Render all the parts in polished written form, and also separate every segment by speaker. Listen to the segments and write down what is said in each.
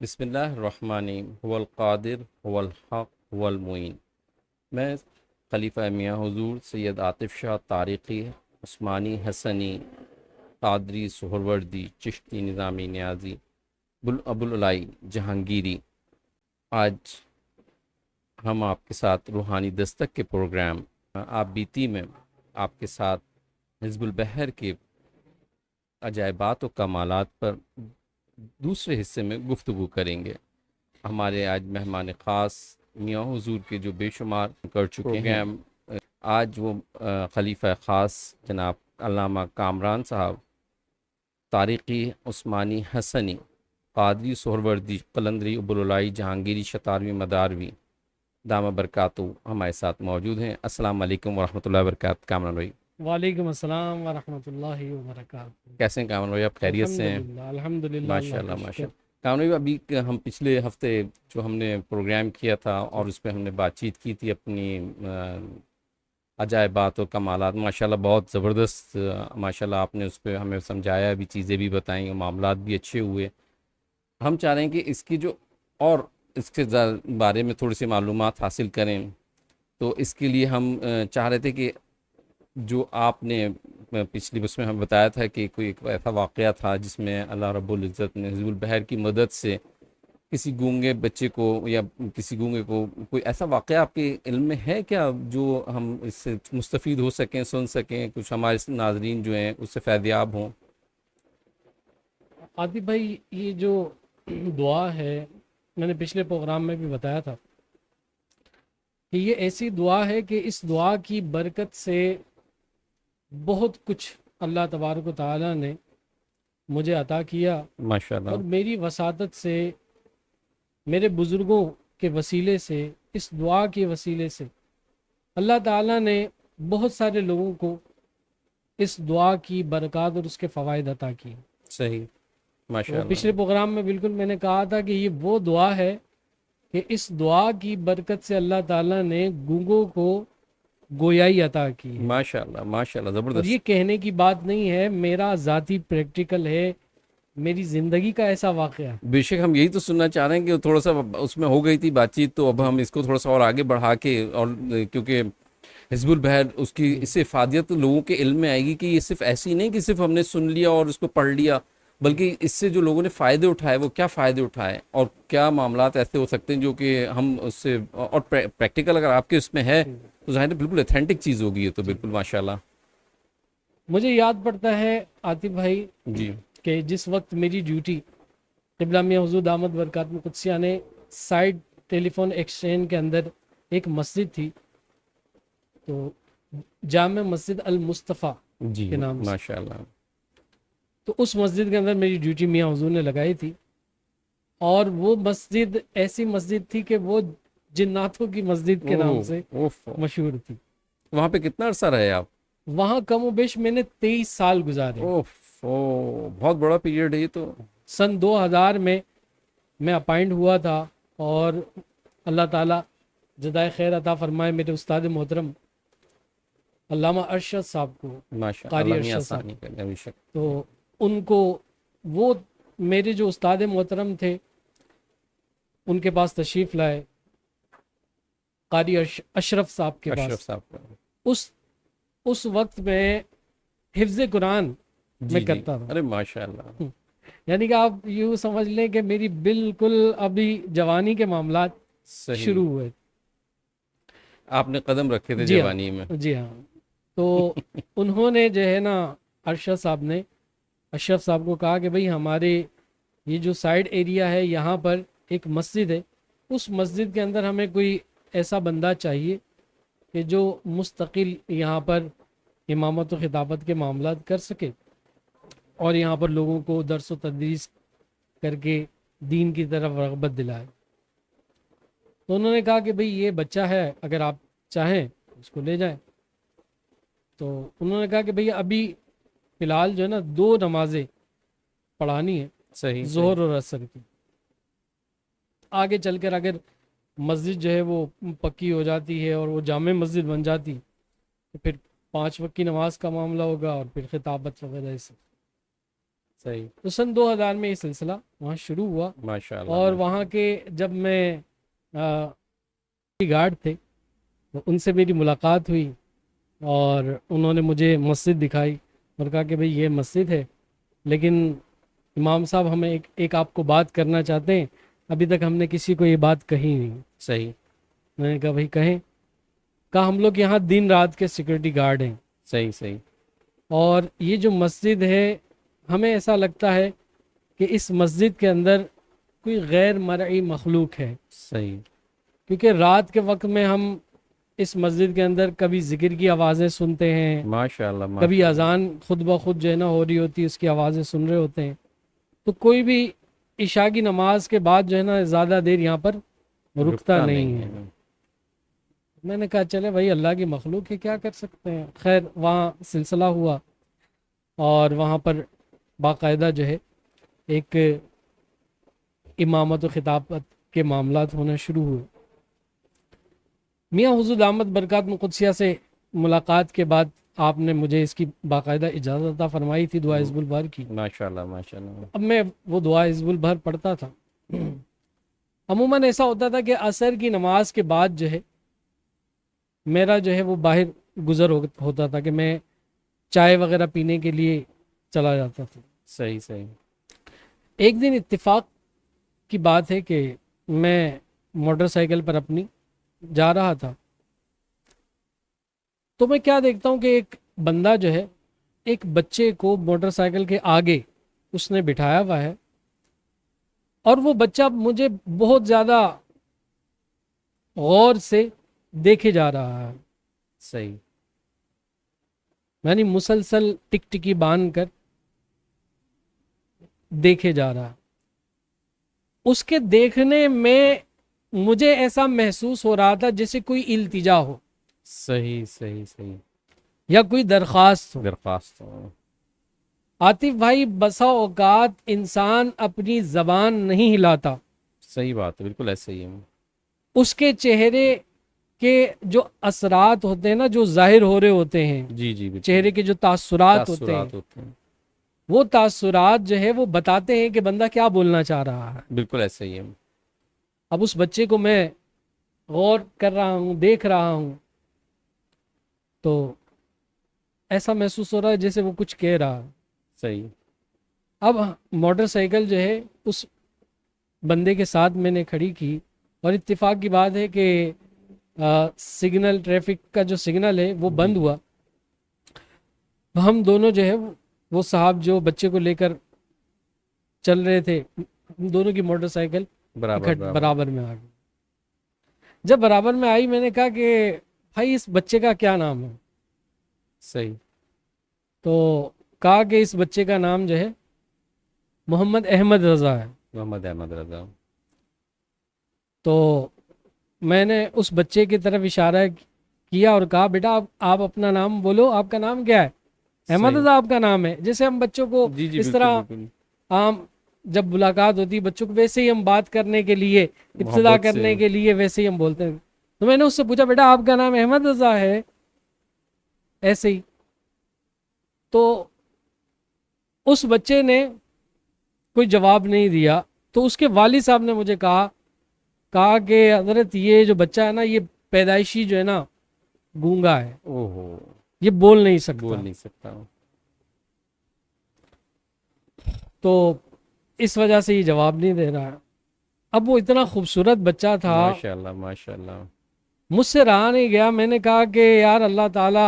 Speaker 1: بسم اللہ الرحمن الرحیم هو القادر هو الحق هو المعین۔ میں خلیفہ میاں حضور سید عاطف شاہ طارقی عثمانی حسنی قادری سہروردی چشتی نظامی نیازی ابو العلائی جہانگیری، آج ہم آپ کے ساتھ روحانی دستک کے پروگرام آپ بیتی میں آپ کے ساتھ حزب البحر کے عجائبات و کمالات پر دوسرے حصے میں گفتگو کریں گے۔ ہمارے آج مہمان خاص میاں حضور کے جو بے شمار کر چکے ہیں، آج وہ خلیفہ خاص جناب علامہ کامران صاحب طارقی عثمانی حسنی قادری سہروردی قلندری ابو العلائی جہانگیری شتاروی مداروی دامہ برکاتہ ہمارے ساتھ موجود ہیں۔ السلام علیکم ورحمۃ اللہ وبرکاتہ۔ کامران بھائی
Speaker 2: وعلیکم السلام ورحمۃ اللہ وبرکاتہ۔
Speaker 1: کیسے ہیں؟ کامران بھائی آپ خیریت سے ہیں؟
Speaker 2: الحمدللہ
Speaker 1: ماشاء
Speaker 2: اللہ
Speaker 1: اللہ
Speaker 2: کا
Speaker 1: ماشاء
Speaker 2: شکر۔
Speaker 1: اللہ۔ کامران بھائی ابھی ہم پچھلے ہفتے جو ہم نے پروگرام کیا تھا اور اس پہ ہم نے بات چیت کی تھی اپنی عجائبات و کمالات، ماشاءاللہ بہت زبردست، ماشاءاللہ آپ نے اس پہ ہمیں سمجھایا بھی، چیزیں بھی بتائیں، معاملات بھی اچھے ہوئے۔ ہم چاہ رہے ہیں کہ اس کی جو اور اس کے بارے میں تھوڑی سی معلومات حاصل کریں، تو اس کے لیے ہم چاہ رہے تھے کہ جو آپ نے پچھلی بس میں ہمیں بتایا تھا کہ کوئی ایک ایسا واقعہ تھا جس میں اللہ رب العزت نے حزب البحر کی مدد سے کسی گونگے بچے کو یا کسی گونگے کو، کوئی ایسا واقعہ آپ کے علم میں ہے کیا جو ہم اس سے مستفید ہو سکیں، سن سکیں، کچھ ہمارے ناظرین جو ہیں اس سے فیضیاب ہوں؟
Speaker 2: عاطف بھائی، یہ جو دعا ہے میں نے پچھلے پروگرام میں بھی بتایا تھا کہ یہ ایسی دعا ہے کہ اس دعا کی برکت سے بہت کچھ اللہ تبارک و تعالیٰ نے مجھے عطا کیا،
Speaker 1: ماشاءاللہ
Speaker 2: اور میری وساطت سے، میرے بزرگوں کے وسیلے سے، اس دعا کے وسیلے سے اللہ تعالیٰ نے بہت سارے لوگوں کو اس دعا کی برکات اور اس کے فوائد عطا کیے۔
Speaker 1: صحیح،
Speaker 2: تو
Speaker 1: ماشاءاللہ
Speaker 2: پچھلے پروگرام میں بالکل میں نے کہا تھا کہ یہ وہ دعا ہے کہ اس دعا کی برکت سے اللہ تعالیٰ نے گونگوں کو گویائی عطا کی ہے۔
Speaker 1: ماشاءاللہ ماشاءاللہ،
Speaker 2: اور یہ
Speaker 1: زبردست۔
Speaker 2: کہنے کی بات نہیں ہے، میرا ذاتی پریکٹیکل ہے، میری زندگی کا ایسا واقعہ ہے۔
Speaker 1: بے شک ہم یہی تو سننا چاہ رہے ہیں کہ تھوڑا سا اس میں ہو گئی تھی بات چیت، تو اب ہم اس کو تھوڑا سا اور آگے بڑھا کے، اور کیونکہ حزب البحر اس کی اس سے افادیت لوگوں کے علم میں آئے گی کہ یہ صرف ایسی نہیں کہ صرف ہم نے سن لیا اور اس کو پڑھ لیا، بلکہ اس سے جو لوگوں نے فائدے اٹھائے وہ کیا فائدے اٹھائے، اور کیا معاملات ایسے ہو سکتے ہیں جو کہ ہم اس سے، اور پریکٹیکل اگر آپ کے اس میں ہے تو ظاہر ہے بالکل اتھینٹک چیز ہوگی یہ تو، بالکل ماشاءاللہ۔
Speaker 2: مجھے یاد پڑتا ہے عاطف بھائی
Speaker 1: جی
Speaker 2: کہ جس وقت میری ڈیوٹی قبلہ میاں حضور دامت برکاتہ قدسیہ نے سائڈ ٹیلی فون ایکسچینج کے اندر ایک مسجد تھی، تو جامع مسجد المصطفیٰ
Speaker 1: جی
Speaker 2: کے نام سے،
Speaker 1: ماشاءاللہ۔
Speaker 2: تو اس مسجد کے اندر میری ڈیوٹی میاں حضور نے لگائی تھی، اور وہ مسجد ایسی مسجد تھی کہ وہ جناتوں کی مسجد کے نام سے مشہور تھی۔
Speaker 1: وہاں پہ کتنا عرصہ رہے آپ؟
Speaker 2: وہاں کم و بیش میں نے 23 سال گزارے۔
Speaker 1: بہت بڑا پیریڈ ہے یہ تو۔
Speaker 2: سن 2000 میں اپائنٹ ہوا تھا، اور اللہ تعالیٰ جزائے خیر عطا فرمائے میرے استاد محترم علامہ ارشد صاحب کو،
Speaker 1: ماشاءاللہ،
Speaker 2: قاری
Speaker 1: اللہ ہی
Speaker 2: ارشد صاحب،
Speaker 1: آسانی کرے، بے شک۔
Speaker 2: تو ان کو، وہ میرے جو استاد محترم تھے ان کے پاس تشریف لائے، قاری اشرف صاحب کے
Speaker 1: اشرف
Speaker 2: پاس۔
Speaker 1: صاحب کا۔
Speaker 2: اس وقت میں حفظ قرآن میں
Speaker 1: جی
Speaker 2: کرتا تھا،
Speaker 1: ارے ماشاءاللہ،
Speaker 2: یعنی کہ آپ یوں سمجھ لیں کہ میری بالکل ابھی جوانی کے معاملات
Speaker 1: صحیح،
Speaker 2: شروع ہوئے۔
Speaker 1: آپ نے قدم رکھے تھے
Speaker 2: جی
Speaker 1: جوانی میں۔
Speaker 2: ہاں، جی ہاں، تو انہوں نے جو ہے نا، ارشد صاحب نے اشرف صاحب کو کہا کہ بھئی ہمارے یہ جو سائڈ ایریا ہے یہاں پر ایک مسجد ہے، اس مسجد کے اندر ہمیں کوئی ایسا بندہ چاہیے کہ جو مستقل یہاں پر امامت و خطابت کے معاملات کر سکے، اور یہاں پر لوگوں کو درس و تدریس کر کے دین کی طرف رغبت دلائے۔ تو انہوں نے کہا کہ بھئی یہ بچہ ہے، اگر آپ چاہیں اس کو لے جائیں۔ تو انہوں نے کہا کہ بھئی ابھی فی الحال جو ہے نا 2 نمازیں پڑھانی ہیں،
Speaker 1: صحیح
Speaker 2: ظہر اور عصر کی، آگے چل کر اگر مسجد جو ہے وہ پکی ہو جاتی ہے اور وہ جامع مسجد بن جاتی تو پھر 5 وقت کی نماز کا معاملہ ہوگا، اور پھر خطابت وغیرہ سے۔
Speaker 1: صحیح،
Speaker 2: تو سن 2000 میں یہ سلسلہ وہاں شروع ہوا،
Speaker 1: ماشاء اللہ،
Speaker 2: اور
Speaker 1: ماشاء
Speaker 2: وہاں کے جب میں گارڈ تھے تو ان سے میری ملاقات ہوئی، اور انہوں نے مجھے مسجد دکھائی اور کہا کہ بھئی یہ مسجد ہے، لیکن امام صاحب ہمیں ایک آپ کو بات کرنا چاہتے ہیں، ابھی تک ہم نے کسی کو یہ بات کہی نہیں۔
Speaker 1: صحیح،
Speaker 2: میں نے کہا بھئی کہیں؟ کہا ہم لوگ یہاں دن رات کے سیکورٹی گارڈ ہیں،
Speaker 1: صحیح، صحیح،
Speaker 2: اور یہ جو مسجد ہے ہمیں ایسا لگتا ہے کہ اس مسجد کے اندر کوئی غیر مرئی مخلوق ہے،
Speaker 1: صحیح،
Speaker 2: کیونکہ رات کے وقت میں ہم اس مسجد کے اندر کبھی ذکر کی آوازیں سنتے ہیں،
Speaker 1: ماشاء اللہ،
Speaker 2: کبھی
Speaker 1: ماشاء اللہ،
Speaker 2: اذان خود بخود جو ہے نا ہو رہی ہوتی ہے، اس کی آوازیں سن رہے ہوتے ہیں، تو کوئی بھی عشاء کی نماز کے بعد جو ہے نا زیادہ دیر یہاں پر رکتا نہیں ہے۔ میں نے کہا چلے بھائی اللہ کی مخلوق ہے، کیا کر سکتے ہیں۔ خیر وہاں سلسلہ ہوا، اور وہاں پر باقاعدہ جو ہے ایک امامت و خطابت کے معاملات ہونا شروع ہوئے۔ میاں حضور دامت برکات قدسیہ سے ملاقات کے بعد آپ نے مجھے اس کی باقاعدہ اجازت عطا فرمائی تھی دعا حزب البہر کی۔
Speaker 1: ماشاء اللہ، ماشاء اللہ،
Speaker 2: اب میں وہ دعا حزب البہر پڑھتا تھا۔ عموماً ایسا ہوتا تھا کہ عصر کی نماز کے بعد جو ہے میرا جو ہے وہ باہر گزر ہوتا تھا کہ میں چائے وغیرہ پینے کے لیے چلا جاتا تھا۔
Speaker 1: صحیح، صحیح،
Speaker 2: ایک دن اتفاق کی بات ہے کہ میں موٹر سائیکل پر اپنی جا رہا تھا، تو میں کیا دیکھتا ہوں کہ ایک بندہ جو ہے ایک بچے کو موٹر سائیکل کے آگے اس نے بٹھایا ہوا ہے، اور وہ بچہ مجھے بہت زیادہ غور سے دیکھے جا رہا ہے،
Speaker 1: صحیح،
Speaker 2: یعنی مسلسل ٹک ٹکی باندھ کر دیکھے جا رہا۔ اس کے دیکھنے میں مجھے ایسا محسوس ہو رہا تھا جیسے کوئی التجا ہو
Speaker 1: صحیح، صحیح، صحیح،
Speaker 2: یا کوئی درخواست ہو۔
Speaker 1: درخواست ہو۔
Speaker 2: عاطف بھائی بسا اوقات انسان اپنی زبان نہیں ہلاتا،
Speaker 1: صحیح بات ہے، بالکل ایسے ہی ہے۔
Speaker 2: اس کے چہرے کے جو اثرات ہوتے ہیں نا، جو ظاہر ہو رہے ہوتے ہیں،
Speaker 1: جی جی، بالکل،
Speaker 2: چہرے کے جو تاثرات ہوتے ہیں،
Speaker 1: تاثرات ہوتے ہیں،
Speaker 2: وہ تاثرات جو ہے وہ بتاتے ہیں کہ بندہ کیا بولنا چاہ رہا ہے۔
Speaker 1: بالکل ایسے ہی ہے۔
Speaker 2: اب اس بچے کو میں غور کر رہا ہوں، دیکھ رہا ہوں، تو ایسا محسوس ہو رہا ہے جیسے وہ کچھ کہہ رہا ہے۔
Speaker 1: صحیح،
Speaker 2: اب موٹر سائیکل جو ہے اس بندے کے ساتھ میں نے کھڑی کی، اور اتفاق کی بات ہے کہ سگنل، ٹریفک کا جو سگنل ہے وہ بند ہوا۔ ہم دونوں جو ہے وہ صاحب جو بچے کو لے کر چل رہے تھے، ہم دونوں کی موٹر سائیکل برابر میں آ گئی۔ جب برابر میں آئی میں نے کہا کہ بھائی اس بچے کا کیا نام ہے؟
Speaker 1: صحیح،
Speaker 2: تو کہا کہ اس بچے کا نام جو ہے محمد احمد رضا ہے۔
Speaker 1: محمد احمد رضا۔
Speaker 2: تو میں نے اس بچے کی طرف اشارہ کیا اور کہا بیٹا آپ اپنا نام بولو، آپ کا نام کیا ہے؟ احمد رضا آپ کا نام ہے۔ جیسے ہم بچوں کو
Speaker 1: جی جی،
Speaker 2: اس طرح عام جب ملاقات ہوتی ہے بچوں کو، ویسے ہی ہم بات کرنے کے لیے، ابتدا کرنے کے لیے ویسے ہی ہم بولتے ہیں۔ تو میں نے اس سے پوچھا بیٹا آپ کا نام احمد رضا ہے؟ ایسے ہی۔ تو اس بچے نے کوئی جواب نہیں دیا، تو اس کے والد صاحب نے مجھے کہا کہ حضرت یہ جو بچہ ہے نا، یہ پیدائشی جو ہے نا گونگا ہے،
Speaker 1: اوہو،
Speaker 2: یہ بول نہیں سکتا۔ تو اس وجہ سے یہ جواب نہیں دے رہا ہے۔ اب وہ اتنا خوبصورت بچہ تھا،
Speaker 1: ماشاءاللہ، ماشاءاللہ،
Speaker 2: مجھ سے رہا نہیں گیا۔ میں نے کہا کہ یار اللہ تعالی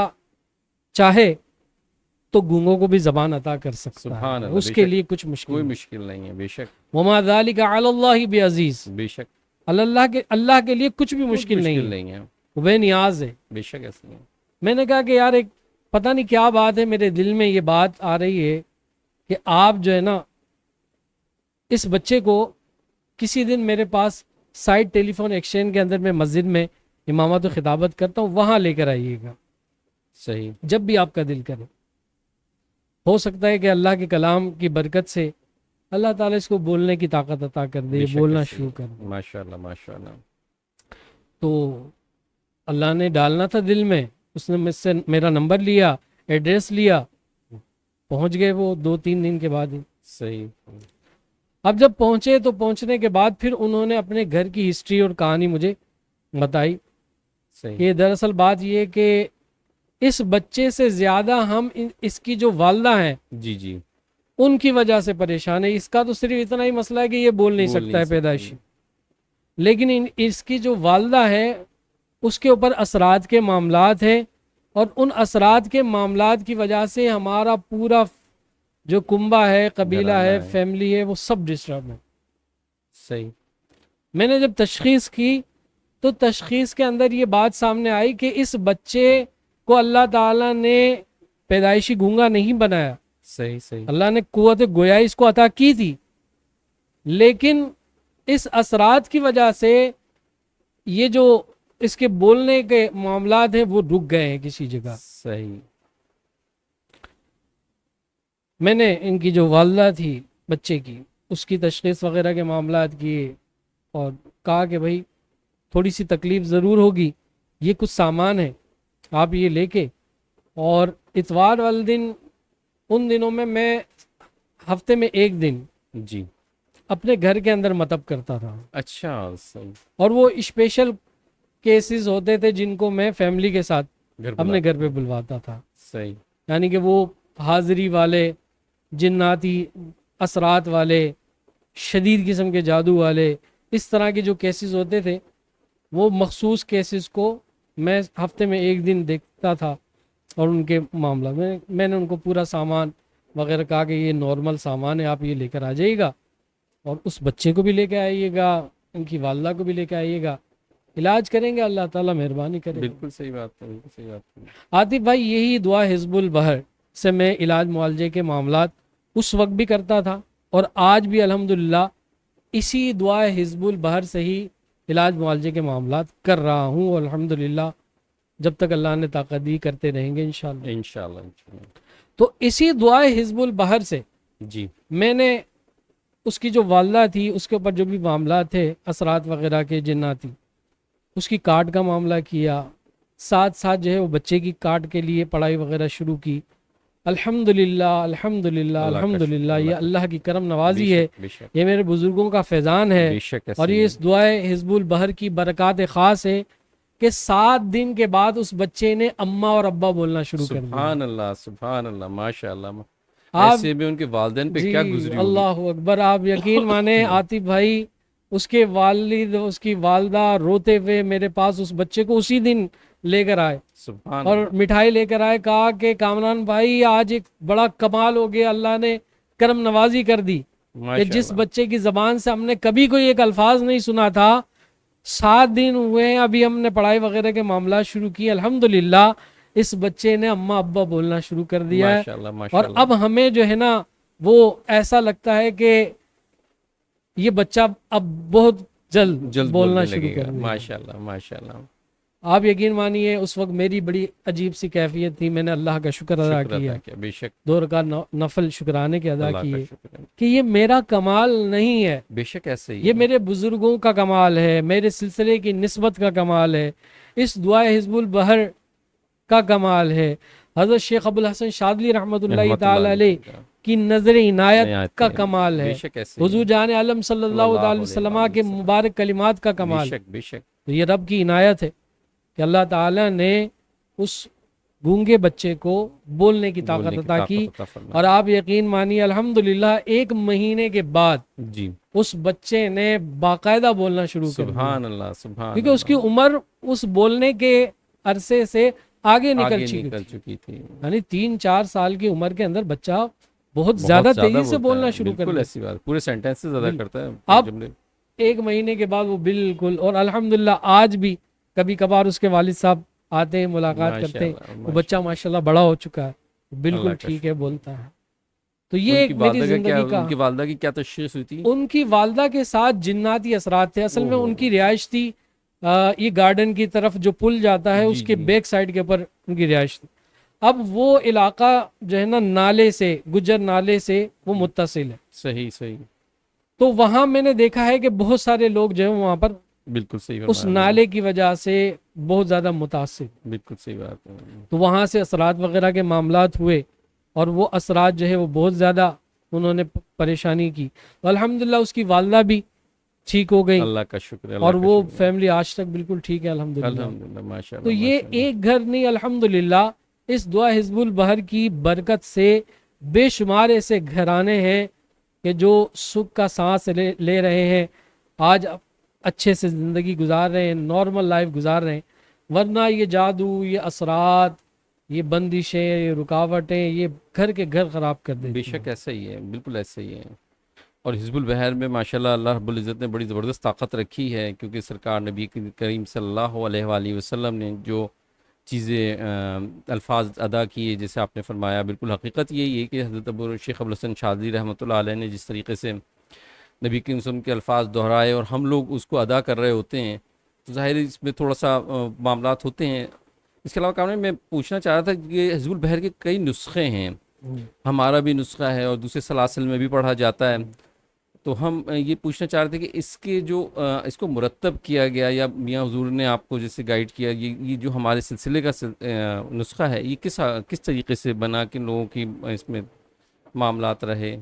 Speaker 2: چاہے تو گونگوں کو بھی زبان عطا کر سکتا
Speaker 1: سبحان
Speaker 2: ہے،
Speaker 1: اللہ،
Speaker 2: اس کے لیے کچھ مشکل
Speaker 1: کوئی
Speaker 2: نہیں۔
Speaker 1: مشکل نہیں ہے، بے شک،
Speaker 2: وما ذالک علی اللہ بعزیز،
Speaker 1: بے شک،
Speaker 2: اللہ کے لیے کچھ بھی مشکل نہیں ہے، وہ بے نیاز ہے۔
Speaker 1: بے شک ایسے ہے۔
Speaker 2: میں نے کہا کہ یار ایک پتہ نہیں کیا بات ہے، میرے دل میں یہ بات آ رہی ہے کہ آپ جو ہے نا اس بچے کو کسی دن میرے پاس سائٹ ٹیلی فون ایکسچینج کے اندر میں مسجد میں امامت و خطابت کرتا ہوں، وہاں لے کر آئیے گا
Speaker 1: صحیح،
Speaker 2: جب بھی آپ کا دل کرے۔ ہو سکتا ہے کہ اللہ کے کلام کی برکت سے اللہ تعالیٰ اس کو بولنے کی طاقت عطا کر دے، بولنا شروع کر دے۔
Speaker 1: ماشاءاللہ، ماشاءاللہ،
Speaker 2: تو اللہ نے ڈالنا تھا دل میں، اس نے مجھ سے میرا نمبر لیا، ایڈریس لیا، پہنچ گئے وہ 2-3 دن کے بعد ہی۔
Speaker 1: صحیح
Speaker 2: اب جب پہنچے تو پہنچنے کے بعد پھر انہوں نے اپنے گھر کی ہسٹری اور کہانی مجھے بتائی
Speaker 1: صحیح
Speaker 2: کہ دراصل بات یہ کہ اس بچے سے زیادہ ہم اس کی جو والدہ ہیں
Speaker 1: جی جی
Speaker 2: ان کی وجہ سے پریشان ہے. اس کا تو صرف اتنا ہی مسئلہ ہے کہ یہ بول نہیں سکتا ہے پیدائشی, لیکن اس کی جو والدہ ہے اس کے اوپر اثرات کے معاملات ہیں, اور ان اثرات کے معاملات کی وجہ سے ہمارا پورا جو کنبہ ہے, قبیلہ ہے, فیملی ہے, وہ سب ڈسٹرب ہے.
Speaker 1: صحیح.
Speaker 2: میں نے جب تشخیص کی تو تشخیص کے اندر یہ بات سامنے آئی کہ اس بچے کو اللہ تعالیٰ نے پیدائشی گونگا نہیں بنایا.
Speaker 1: صحیح صحیح.
Speaker 2: اللہ نے قوت گویائی اس کو عطا کی تھی, لیکن اس اثرات کی وجہ سے یہ جو اس کے بولنے کے معاملات ہیں وہ رک گئے ہیں کسی جگہ.
Speaker 1: صحیح.
Speaker 2: میں نے ان کی جو والدہ تھی بچے کی, اس کی تشخیص وغیرہ کے معاملات کیے اور کہا کہ بھائی تھوڑی سی تکلیف ضرور ہوگی, یہ کچھ سامان ہے آپ یہ لے کے, اور اتوار والے دن ان دنوں میں ہفتے میں ایک دن
Speaker 1: جی
Speaker 2: اپنے گھر کے اندر مطب کرتا تھا.
Speaker 1: اچھا. صحیح.
Speaker 2: اور وہ اسپیشل کیسز ہوتے تھے جن کو میں فیملی کے ساتھ اپنے گھر پہ بلواتا تھا.
Speaker 1: صحیح.
Speaker 2: یعنی کہ وہ حاضری والے, جناتی اثرات والے, شدید قسم کے جادو والے, اس طرح کے جو کیسز ہوتے تھے, وہ مخصوص کیسز کو میں ہفتے میں ایک دن دیکھتا تھا. اور ان کے معاملہ میں نے ان کو پورا سامان وغیرہ کہا کہ یہ نارمل سامان ہے, آپ یہ لے کر آ جائیے گا, اور اس بچے کو بھی لے کے آئیے گا, ان کی والدہ کو بھی لے کے آئیے گا, علاج کریں گے, اللہ تعالیٰ مہربانی کرے.
Speaker 1: بالکل صحیح بات ہے, بالکل صحیح بات ہے.
Speaker 2: عاطف بھائی, یہی دعا حزب البحر سے میں علاج معالجے کے معاملات اس وقت بھی کرتا تھا, اور آج بھی الحمدللہ اسی دعا حزب البحر سے ہی علاج معالجے کے معاملات کر رہا ہوں, اور الحمدللہ جب تک اللہ نے طاقت دی کرتے رہیں گے انشاءاللہ.
Speaker 1: انشاءاللہ.
Speaker 2: تو اسی دعا حزب البحر سے
Speaker 1: جی
Speaker 2: میں نے اس کی جو والدہ تھی اس کے اوپر جو بھی معاملات تھے اثرات وغیرہ کے جناتی, اس کی کارڈ کا معاملہ کیا, ساتھ ساتھ جو ہے وہ بچے کی کارڈ کے لیے پڑھائی وغیرہ شروع کی. الحمدللہ الحمدللہ الحمدللہ, یہ اللہ کی کرم نوازی ہے, یہ میرے بزرگوں کا فیضان ہے, اور یہ اس دعائے حزب البحر کی برکات خاص ہے کہ 7 دن کے بعد اس بچے نے اماں اور ابا بولنا شروع کر دیا.
Speaker 1: سبحان اللہ, سبحان اللہ, ماشاءاللہ.
Speaker 2: آپ
Speaker 1: ایسے بھی ان کے والدین پہ کیا گزری ہوگی.
Speaker 2: اللہ اکبر. آپ یقین مانیں عاطف بھائی, اس کے والد اس کی والدہ روتے ہوئے میرے پاس اس بچے کو اسی دن لے کر آئے,
Speaker 1: سبحان
Speaker 2: اور مٹھائی لے کر آئے, کہا کہ کامران بھائی آج ایک بڑا کمال ہو گیا, اللہ نے کرم نوازی کر دی کہ جس بچے کی زبان سے ہم نے کبھی کوئی ایک الفاظ نہیں سنا تھا, 7 دن ہوئے ہیں, ابھی ہم نے پڑھائی وغیرہ کے معاملات شروع کیے, الحمدللہ اس بچے نے اماں ابا بولنا شروع کر دیا ہے. اور اب ہمیں جو ہے نا وہ ایسا لگتا ہے کہ یہ بچہ اب بہت جلد بولنا شروع کر دیا.
Speaker 1: ماشاءاللہ ماشاءاللہ.
Speaker 2: آپ یقین مانیے اس وقت میری بڑی عجیب سی کیفیت تھی, میں نے اللہ کا شکر ادا کیا,
Speaker 1: بے شک
Speaker 2: 2 رکعت نفل شکرانے کے ادا کیے کہ یہ میرا کمال نہیں ہے,
Speaker 1: بے شک ایسے ہی
Speaker 2: یہ میرے بزرگوں کا کمال ہے, میرے سلسلے کی نسبت کا کمال ہے, اس دعائے حزب البحر کا کمال ہے, حضرت شیخ ابو الحسن شاذلی رحمۃ اللہ تعالی علیہ کی نظر عنایت کا کمال ہے, حضور جان عالم صلی اللہ علیہ وسلم کے مبارک کلمات کا کمال ہے. تو یہ رب کی عنایت ہے کہ اللہ تعالیٰ نے اس گونگے بچے کو بولنے کی طاقت عطا کی, اور آپ یقین مانیے الحمدللہ 1 مہینے کے بعد
Speaker 1: جی
Speaker 2: اس بچے نے باقاعدہ بولنا شروع کر دیا.
Speaker 1: سبحان اللہ, سبحان.
Speaker 2: کیونکہ اس کی عمر اس بولنے کے عرصے سے آگے نکل چکی تھی, یعنی 3-4 سال کی عمر کے اندر بچہ بہت زیادہ تیزی سے بولنا شروع کر دیا.
Speaker 1: ایسی بات, پورے سینٹینسز ادا کرتا ہے.
Speaker 2: اب 1 مہینے کے بعد وہ بالکل, اور الحمدللہ آج بھی کبھی کبھار اس کے والد صاحب آتے ہیں, ملاقات کرتے ہیں, وہ بچہ ماشاءاللہ بڑا ہو چکا ہے, بالکل ٹھیک ہے, بولتا ہے. تو یہ ایک میری زندگی کا.
Speaker 1: ان کی والدہ کی کیا تشخیص ہوئی تھی؟
Speaker 2: ان کی والدہ کے ساتھ جناتی اثرات تھے. اصل میں ان کی رہائش تھی یہ گارڈن کی طرف جو پل جاتا ہے اس کے بیک سائڈ کے اوپر ان کی رہائش تھی. اب وہ علاقہ جو ہے نا نالے سے, گجر نالے سے وہ متصل ہے.
Speaker 1: صحیح صحیح.
Speaker 2: تو وہاں میں نے دیکھا ہے کہ بہت سارے لوگ جو ہے وہاں پر
Speaker 1: بالکل صحیح
Speaker 2: اس نالے کی وجہ سے بہت زیادہ متاثر.
Speaker 1: بالکل صحیح بات ہے.
Speaker 2: تو وہاں سے اثرات وغیرہ کے معاملات ہوئے, اور وہ اثرات جو ہے وہ بہت زیادہ انہوں نے پریشانی کی، تو الحمدللہ اس کی والدہ بھی ٹھیک ہو گئی،
Speaker 1: اللہ کا شکر ہے،
Speaker 2: اور
Speaker 1: اللہ کا
Speaker 2: وہ
Speaker 1: شکر ہے۔
Speaker 2: فیملی آج تک بالکل ٹھیک ہے الحمدللہ۔
Speaker 1: الحمدللہ، ماشاء
Speaker 2: تو
Speaker 1: اللہ
Speaker 2: یہ
Speaker 1: ماشاء اللہ۔
Speaker 2: ایک گھر نہیں، الحمدللہ اس دعا حزب البحر کی برکت سے بے شمار ایسے گھرانے ہیں کہ جو سکھ کا سانس لے رہے ہیں، آج اچھے سے زندگی گزار رہے ہیں، نارمل لائف گزار رہے ہیں، ورنہ یہ جادو، یہ اثرات، یہ بندشیں، یہ رکاوٹیں، یہ گھر کے گھر خراب کر دیتی
Speaker 1: بے
Speaker 2: ہیں۔
Speaker 1: شک ایسا ہی ہے، بالکل ایسا ہی ہے۔ اور حزب البحر میں ماشاءاللہ اللہ رب العزت نے بڑی زبردست طاقت رکھی ہے، کیونکہ سرکار نبی کریم صلی اللہ علیہ وآلہ وسلم نے جو چیزیں الفاظ ادا کیے، جیسے آپ نے فرمایا، بالکل حقیقت یہی ہے کہ حضرت ابو شیخ ابوالحسن شاذلی رحمۃ اللہ علیہ نے جس طریقے سے نبی کریم صلی اللہ علیہ وسلم کے الفاظ دہرائے اور ہم لوگ اس کو ادا کر رہے ہوتے ہیں، تو ظاہر ہے اس میں تھوڑا سا معاملات ہوتے ہیں۔ اس کے علاوہ کامران میں پوچھنا چاہ رہا تھا کہ حزب البحر کے کئی نسخے ہیں، ہمارا بھی نسخہ ہے اور دوسرے سلاسل میں بھی پڑھا جاتا ہے، تو ہم یہ پوچھنا چاہ رہے تھے کہ اس کے جو اس کو مرتب کیا گیا یا میاں حضور نے آپ کو جیسے گائیڈ کیا، یہ جو ہمارے سلسلے کا نسخہ ہے، یہ کس طریقے سے بنا، کن لوگوں کی اس میں معاملات رہے؟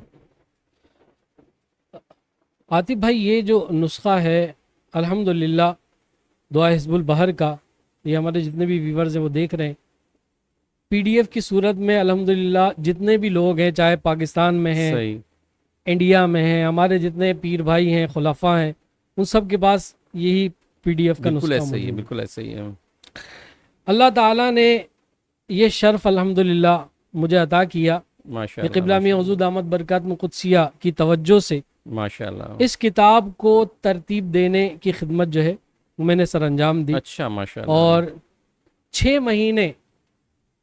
Speaker 2: عاطف بھائی، یہ جو نسخہ ہے الحمدللہ دعا حزب البحر کا، یہ ہمارے جتنے بھی ویورز ہیں وہ دیکھ رہے ہیں، پی ڈی ایف کی صورت میں الحمدللہ جتنے بھی لوگ ہیں، چاہے پاکستان میں ہیں،
Speaker 1: صحیح،
Speaker 2: انڈیا میں ہیں، ہمارے جتنے پیر بھائی ہیں، خلفاء ہیں، ان سب کے پاس یہی پی ڈی ایف کا
Speaker 1: بالکل
Speaker 2: نسخہ
Speaker 1: ایسا ہی ہے،
Speaker 2: موجود ہے۔
Speaker 1: بالکل ایسا ہی ہے۔
Speaker 2: اللہ تعالیٰ نے یہ شرف الحمدللہ مجھے عطا کیا
Speaker 1: ماشاء
Speaker 2: کہ
Speaker 1: اللہ
Speaker 2: قبلہ میاں حضور دامت برکات قدسیہ کی توجہ سے
Speaker 1: ماشاء اللہ۔
Speaker 2: اس کتاب کو ترتیب دینے کی خدمت جو ہے وہ میں نے سر انجام دی،
Speaker 1: اچھا، ماشاء اللہ۔
Speaker 2: اور 6 مہینے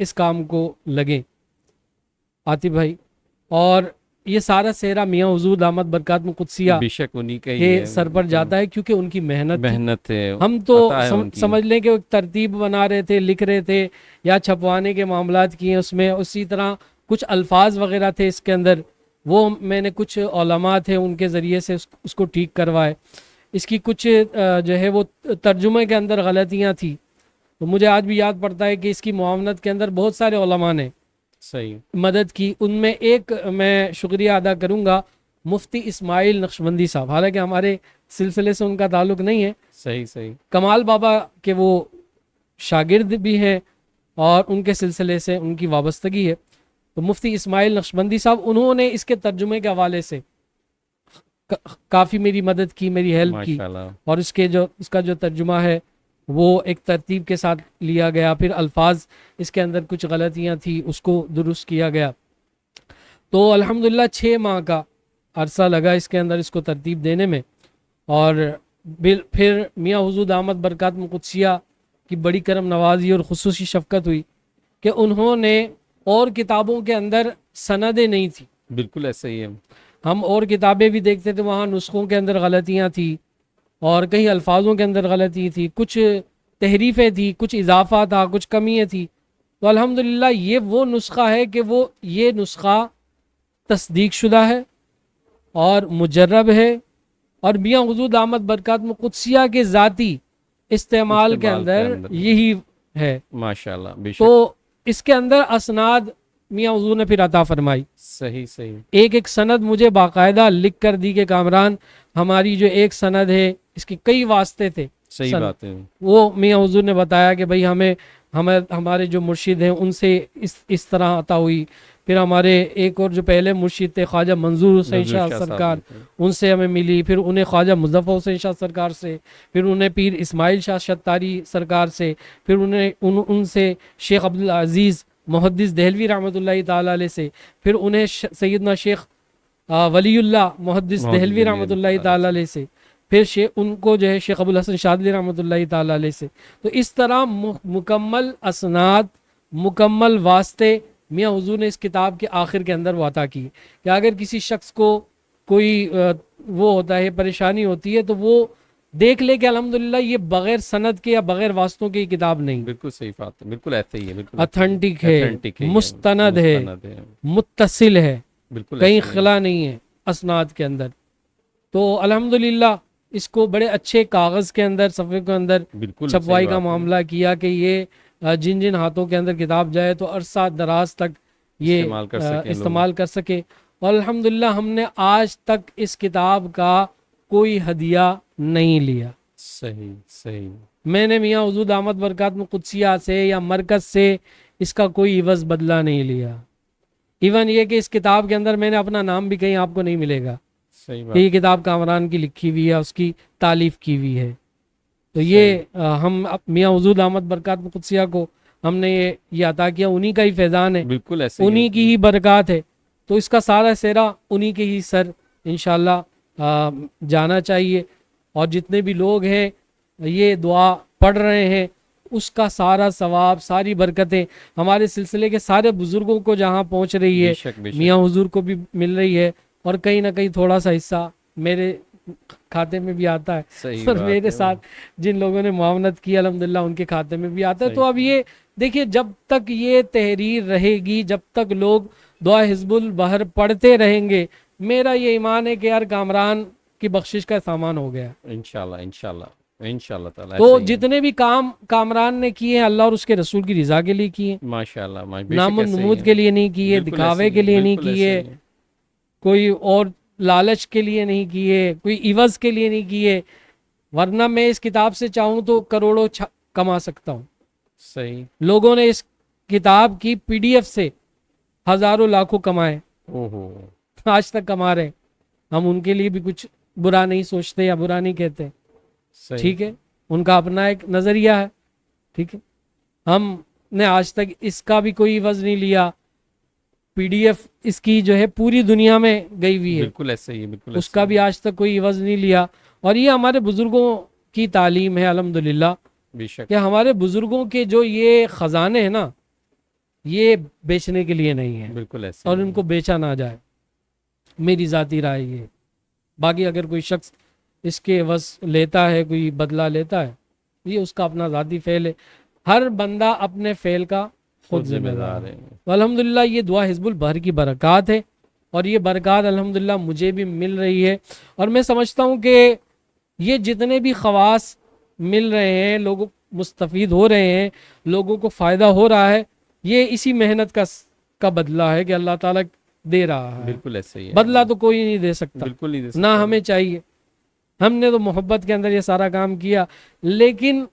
Speaker 2: اس کام کو لگے عاطف بھائی، اور یہ سارا سہرا میاں حضور دامت برکات قدسیہ
Speaker 1: بے شک انہی کا ہی
Speaker 2: کے
Speaker 1: ہے،
Speaker 2: سر پر جاتا ہے، کیونکہ ان کی محنت تھی۔
Speaker 1: محنت ہے،
Speaker 2: ہم تو
Speaker 1: عطا ہے ان کی۔
Speaker 2: سمجھ لیں کہ وہ ترتیب بنا رہے تھے، لکھ رہے تھے، یا چھپوانے کے معاملات کیے اس میں، اسی طرح کچھ الفاظ وغیرہ تھے اس کے اندر، وہ میں نے کچھ علماء تھے ان کے ذریعے سے اس کو ٹھیک کروائے۔ اس کی کچھ جو ہے وہ ترجمے کے اندر غلطیاں تھیں، تو مجھے آج بھی یاد پڑتا ہے کہ اس کی معاونت کے اندر بہت سارے علماء نے
Speaker 1: صحیح،
Speaker 2: مدد کی۔ ان میں ایک میں شکریہ ادا کروں گا مفتی اسماعیل نقشبندی صاحب، حالانکہ ہمارے سلسلے سے ان کا تعلق نہیں ہے،
Speaker 1: صحیح، صحیح،
Speaker 2: کمال بابا کے وہ شاگرد بھی ہیں اور ان کے سلسلے سے ان کی وابستگی ہے۔ تو مفتی اسماعیل نقشبندی صاحب، انہوں نے اس کے ترجمے کے حوالے سے کافی میری مدد کی، میری ہیلپ کی،
Speaker 1: ماشاء اللہ،
Speaker 2: اور اس کا جو ترجمہ ہے وہ ایک ترتیب کے ساتھ لیا گیا، پھر الفاظ اس کے اندر کچھ غلطیاں تھیں اس کو درست کیا گیا۔ تو الحمدللہ 6 ماہ کا عرصہ لگا اس کے اندر اس کو ترتیب دینے میں، اور پھر میاں حضور دامت برکات قدسیہ کی بڑی کرم نوازی اور خصوصی شفقت ہوئی کہ انہوں نے، اور کتابوں کے اندر سندیں نہیں تھی،
Speaker 1: بالکل ایسا ہی ہے۔
Speaker 2: ہم اور کتابیں بھی دیکھتے تھے، وہاں نسخوں کے اندر غلطیاں تھیں اور کہیں الفاظوں کے اندر غلطی تھی، کچھ تحریفیں تھی، کچھ اضافہ تھا، کچھ کمیاں تھی۔ تو الحمدللہ یہ وہ نسخہ ہے کہ یہ نسخہ تصدیق شدہ ہے اور مجرب ہے، اور میاں حضور دامت برکات قدسیہ کے ذاتی استعمال کے اندر یہی ہے۔
Speaker 1: ماشاء اللہ، بے شک،
Speaker 2: تو اس کے اندر اسناد میاں حضور نے پھر عطا فرمائی،
Speaker 1: صحیح، صحیح،
Speaker 2: ایک سند مجھے باقاعدہ لکھ کر دی کہ کامران، ہماری جو ایک سند ہے اس کی کئی واسطے تھے،
Speaker 1: صحیح بات ہے،
Speaker 2: وہ میاں حضور نے بتایا کہ بھئی ہمارے جو مرشد ہیں ان سے اس طرح عطا ہوئی، پھر ہمارے ایک اور جو پہلے مرشد تھے خواجہ منظور حسین شاہ سرکار، ان سے ہمیں ملی، پھر انہیں خواجہ مظفر حسین شاہ سرکار سے، پھر انہیں پیر اسماعیل شاہ شتاری سرکار سے، پھر ان سے شیخ عبدالعزیز محدث دہلوی رحمۃ اللہ تعالی علیہ سے، پھر انہیں سیدنا شیخ ولی اللہ محدث دہلوی رحمۃ اللہ تعالی علیہ سے، پھر ان کو جو ہے شیخ ابوالحسن شاذلی رحمۃ اللہ تعالی علیہ سے۔ تو اس طرح مکمل اسناد، مکمل واسطے میاں حضور نے اس کتاب کے آخر کے اندر وہ عطا کی کہ اگر کسی شخص کو کوئی وہ ہوتا ہے، پریشانی ہوتی ہے، تو وہ دیکھ لے کہ الحمدللہ یہ بغیر سند کے یا بغیر واسطوں کی کتاب نہیں،
Speaker 1: بالکل صحیح بات ہے، بالکل ایسا ہی ہے، بالکل
Speaker 2: اتھینٹک ہے، مستند ہے، متصل ہے،
Speaker 1: بالکل
Speaker 2: کہیں خلا نہیں ہے اسناد کے اندر۔ تو الحمدللہ اس کو بڑے اچھے کاغذ کے اندر، صفحے کے اندر چھپوائی کا معاملہ کیا کہ یہ جن ہاتھوں کے اندر کتاب جائے تو عرصہ دراز تک یہ استعمال کر سکے، اور الحمدللہ ہم نے آج تک اس کتاب کا کوئی ہدیہ نہیں لیا.
Speaker 1: صحیح صحیح.
Speaker 2: میں نے میاں حضور دامت برکات قدسیہ سے یا مرکز سے اس کا کوئی عوض بدلہ نہیں لیا. ایون یہ کہ اس کتاب کے اندر میں نے اپنا نام بھی کہیں آپ کو نہیں ملے گا
Speaker 1: صحیح
Speaker 2: کہ
Speaker 1: بات.
Speaker 2: یہ کتاب کامران کی لکھی ہوئی ہے، اس کی تالیف کی ہوئی ہے. تو یہ ہم میاں حضور دامت برکات قدسیہ کو ہم نے یہ عطا کیا، انہی کا ہی فیضان ہے،
Speaker 1: بالکل ایسے ہی
Speaker 2: انہی
Speaker 1: ہے.
Speaker 2: کی ہی برکات ہے. تو اس کا سارا سہرا انہی کے ہی سر انشاءاللہ جانا چاہیے. اور جتنے بھی لوگ ہیں یہ دعا پڑھ رہے ہیں، اس کا سارا ثواب، ساری برکتیں ہمارے سلسلے کے سارے بزرگوں کو جہاں پہنچ رہی ہے،
Speaker 1: بے شک بے شک.
Speaker 2: میاں حضور کو بھی مل رہی ہے، اور کہیں نہ کہیں تھوڑا سا حصہ میرے کھاتے میں بھی آتا ہے،
Speaker 1: صحیح
Speaker 2: اور
Speaker 1: بات
Speaker 2: میرے
Speaker 1: ہے.
Speaker 2: ساتھ جن لوگوں نے معاونت کی الحمدللہ ان کے کھاتے میں بھی آتا ہے. تو
Speaker 1: صحیح.
Speaker 2: اب یہ دیکھیے، جب تک یہ تحریر رہے گی، جب تک لوگ دعا حزب البحر پڑھتے رہیں گے، میرا یہ ایمان ہے کہ یار کامران کی بخشش کا سامان ہو گیا.
Speaker 1: انشاءاللہ انشاءاللہ انشاءاللہ تعالیٰ
Speaker 2: تو
Speaker 1: ایسے ہی ہے.
Speaker 2: جتنے بھی کام کامران نے کیے ہیں اللہ اور اس کے رسول کی رضا کے لیے کیے،
Speaker 1: ماشاءاللہ بے
Speaker 2: نام
Speaker 1: شک
Speaker 2: و
Speaker 1: ایسے ہی
Speaker 2: نمود
Speaker 1: ہے.
Speaker 2: کے لیے نہیں کیے،
Speaker 1: بالکل
Speaker 2: دکھاوے
Speaker 1: ایسے
Speaker 2: کے
Speaker 1: ہی ہے.
Speaker 2: لیے نہیں
Speaker 1: بالکل ایسے
Speaker 2: کیے،
Speaker 1: ہی ہے.
Speaker 2: کوئی اور لالچ کے لیے نہیں کیے، کوئی عوض کے لیے نہیں کیے. ورنہ میں اس کتاب سے چاہوں تو کروڑوں کما سکتا ہوں.
Speaker 1: صحیح.
Speaker 2: لوگوں نے اس کتاب کی PDF سے ہزاروں لاکھوں کمائے،
Speaker 1: اوہو.
Speaker 2: آج تک کما رہے ہیں. ہم ان کے لیے بھی کچھ برا نہیں سوچتے یا برا نہیں کہتے،
Speaker 1: صحیح.
Speaker 2: ٹھیک ہے، ان کا اپنا ایک نظریہ ہے، ٹھیک ہے. ہم نے آج تک اس کا بھی کوئی عوض نہیں لیا. PDF اس کی جو ہے پوری دنیا میں گئی ہوئی ہے،
Speaker 1: بالکل ایسے ہی ہے. بالکل
Speaker 2: اس
Speaker 1: ایسے
Speaker 2: کا
Speaker 1: ہی
Speaker 2: بھی
Speaker 1: ہے.
Speaker 2: آج تک کوئی عوض نہیں لیا. اور یہ ہمارے بزرگوں کی تعلیم ہے الحمدللہ،
Speaker 1: بے شک.
Speaker 2: کہ ہمارے بزرگوں کے جو یہ خزانے ہیں نا، یہ بیچنے کے لیے نہیں ہیں،
Speaker 1: بالکل ایسے
Speaker 2: اور
Speaker 1: ہی
Speaker 2: ان
Speaker 1: ہے.
Speaker 2: کو بیچا نہ جائے. میری ذاتی رائے یہ. باقی اگر کوئی شخص اس کے عوض لیتا ہے، کوئی بدلہ لیتا ہے، یہ اس کا اپنا ذاتی فعل ہے. ہر بندہ اپنے فعل کا خود ذمہ دار ہے. تو الحمدللہ یہ دعا حزب البحر کی برکات ہے، اور یہ برکات الحمدللہ مجھے بھی مل رہی ہے. اور میں سمجھتا ہوں کہ یہ جتنے بھی خواص مل رہے ہیں، لوگوں مستفید ہو رہے ہیں، لوگوں کو فائدہ ہو رہا ہے، یہ اسی محنت کا بدلہ ہے کہ اللہ تعالیٰ دے رہا ہے.
Speaker 1: بالکل ایسے ہی ہے.
Speaker 2: بدلہ تو کوئی نہیں دے سکتا،
Speaker 1: بالکل نہیں دے
Speaker 2: نہ
Speaker 1: سکتا.
Speaker 2: ہمیں چاہیے. ہم نے تو محبت کے اندر یہ سارا کام کیا، لیکن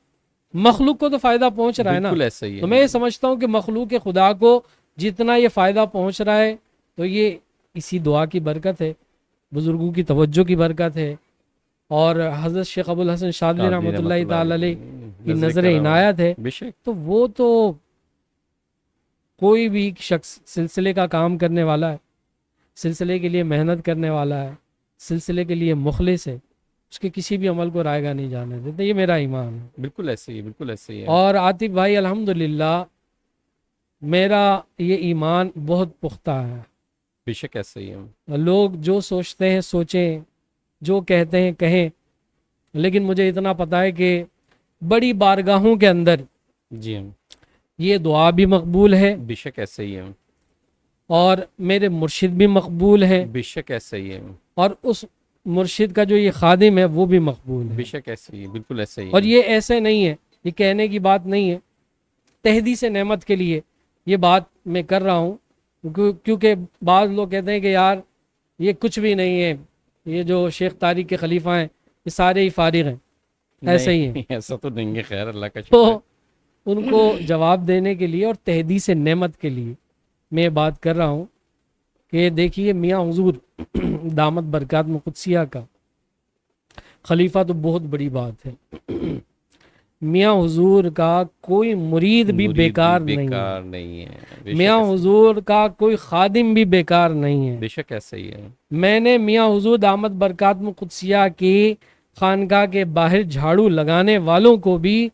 Speaker 2: مخلوق کو تو فائدہ پہنچ رہا ہے نا.
Speaker 1: بالکل ایسے ہی ہے.
Speaker 2: تو میں یہ سمجھتا ہوں کہ مخلوق خدا کو جتنا یہ فائدہ پہنچ رہا ہے، تو یہ اسی دعا کی برکت ہے، بزرگوں کی توجہ کی برکت ہے، اور حضرت شیخ ابو الحسن شاذلی رحمۃ اللہ تعالی علیہ کی نظر عنایت ہے.
Speaker 1: بے شک.
Speaker 2: تو وہ تو کوئی بھی شخص سلسلے کا کام کرنے والا ہے، سلسلے کے لیے محنت کرنے والا ہے، سلسلے کے لیے مخلص ہے، اس کے کسی بھی عمل کو رائے گا نہیں جانے دیتے. یہ میرا ایمان ہے.
Speaker 1: بالکل ایسے ہی. بالکل ایسے ہی ہے.
Speaker 2: اور عاطف بھائی الحمدللہ میرا یہ ایمان بہت پختہ ہے.
Speaker 1: بے شک ایسے ہی ہے.
Speaker 2: لوگ جو سوچتے ہیں سوچیں، جو کہتے ہیں کہیں، لیکن مجھے اتنا پتا ہے کہ بڑی بارگاہوں کے اندر
Speaker 1: جی ہم.
Speaker 2: یہ دعا بھی مقبول ہے،
Speaker 1: بے شک ایسے ہی ہے.
Speaker 2: اور میرے مرشد بھی مقبول ہے،
Speaker 1: بے شک ایسے ہی ہے.
Speaker 2: اور اس مرشد کا جو یہ خادم ہے وہ بھی مقبول
Speaker 1: بے
Speaker 2: ہے.
Speaker 1: شک ایسے ہی. بالکل ایسے ہی.
Speaker 2: اور یہ ایسے نہیں ہے، یہ کہنے کی بات نہیں ہے، تحدیث نعمت کے لیے یہ بات میں کر رہا ہوں. کیونکہ بعض لوگ کہتے ہیں کہ یار یہ کچھ بھی نہیں ہے، یہ جو شیخ طارق کے خلیفہ ہیں یہ سارے ہی فارغ ہیں. ایسے ہی ہیں.
Speaker 1: ایسا تو نہیں ہے، خیر اللہ کا شکر
Speaker 2: تو
Speaker 1: ہے.
Speaker 2: ان کو جواب دینے کے لیے اور تحدیث نعمت کے لیے میں بات کر رہا ہوں کہ دیکھیے میاں حضور دامت برکات قدسیہ کا خلیفہ تو بہت بڑی بات ہے. میاں حضور کا کوئی مرید بھی بیکار نہیں ہے،
Speaker 1: نہیں ہے. بے شک
Speaker 2: میاں
Speaker 1: ایسے ہی.
Speaker 2: حضور کا کوئی خادم بھی بیکار نہیں ہے.
Speaker 1: بے شک ایسے ہی ہے.
Speaker 2: میں نے میاں حضور دامت برکات قدسیہ کی خانقاہ کے باہر جھاڑو لگانے والوں کو بھی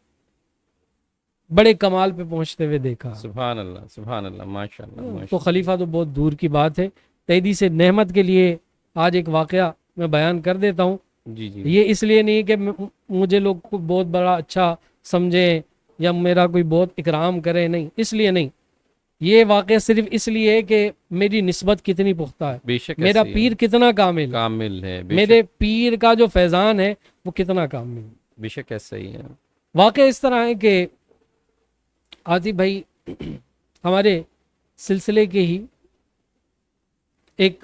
Speaker 2: بڑے کمال پہ پہنچتے ہوئے دیکھا.
Speaker 1: سبحان اللہ سبحان اللہ. ماشاء اللہ ماشاء
Speaker 2: تو خلیفہ تو بہت دور کی بات ہے. تحدیث نعمت کے لیے آج ایک واقعہ میں بیان کر دیتا ہوں.
Speaker 1: اللہ. جی جی.
Speaker 2: یہ اس لیے نہیں کہ مجھے لوگ کو بہت بڑا اچھا سمجھیں یا میرا کوئی بہت اکرام کرے، نہیں، اس لیے نہیں. یہ واقعہ صرف اس لیے ہے کہ میری نسبت کتنی پختہ ہے،
Speaker 1: بے شک
Speaker 2: میرا
Speaker 1: ایسے ہی ہے.
Speaker 2: پیر کتنا کامل ہے،
Speaker 1: کامل ہے. بے
Speaker 2: میرے
Speaker 1: شک.
Speaker 2: پیر کا جو فیضان ہے وہ کتنا کامل ہے.
Speaker 1: بے شک ایسے ہی ہے.
Speaker 2: واقعہ اس طرح ہے کہ عاطف بھائی ہمارے سلسلے کے ہی ایک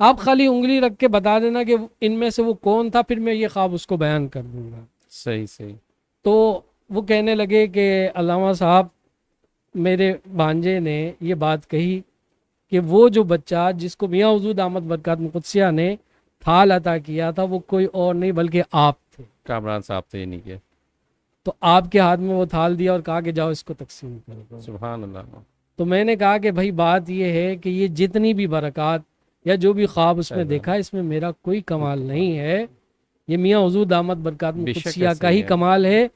Speaker 2: آپ خالی انگلی رکھ کے بتا دینا کہ ان میں سے وہ کون تھا، پھر میں یہ خواب اس کو بیان کر دوں گا۔
Speaker 1: صحیح صحیح۔
Speaker 2: تو وہ کہنے لگے کہ علامہ صاحب میرے بھانجے نے یہ بات کہی کہ وہ جو بچہ جس کو میاں حضور دامت برکات قدسیہ نے تھال عطا کیا تھا وہ کوئی اور نہیں بلکہ آپ تھے،
Speaker 1: کامران صاحب تھے یعنی کہ،
Speaker 2: تو آپ کے ہاتھ میں وہ تھال دیا اور کہا کہ جاؤ اس کو تقسیم کر دو۔
Speaker 1: سبحان اللہ۔
Speaker 2: تو میں نے کہا کہ بھائی بات یہ ہے کہ یہ جتنی بھی برکات یا جو بھی خواب اس میں دیکھا اس میں میرا کوئی کمال نہیں ہے، یہ میاں حضور دامت برکات
Speaker 1: بے شک
Speaker 2: قدسیہ
Speaker 1: ایسا
Speaker 2: کا
Speaker 1: ہی
Speaker 2: ہی
Speaker 1: ہے۔
Speaker 2: کمال ہے۔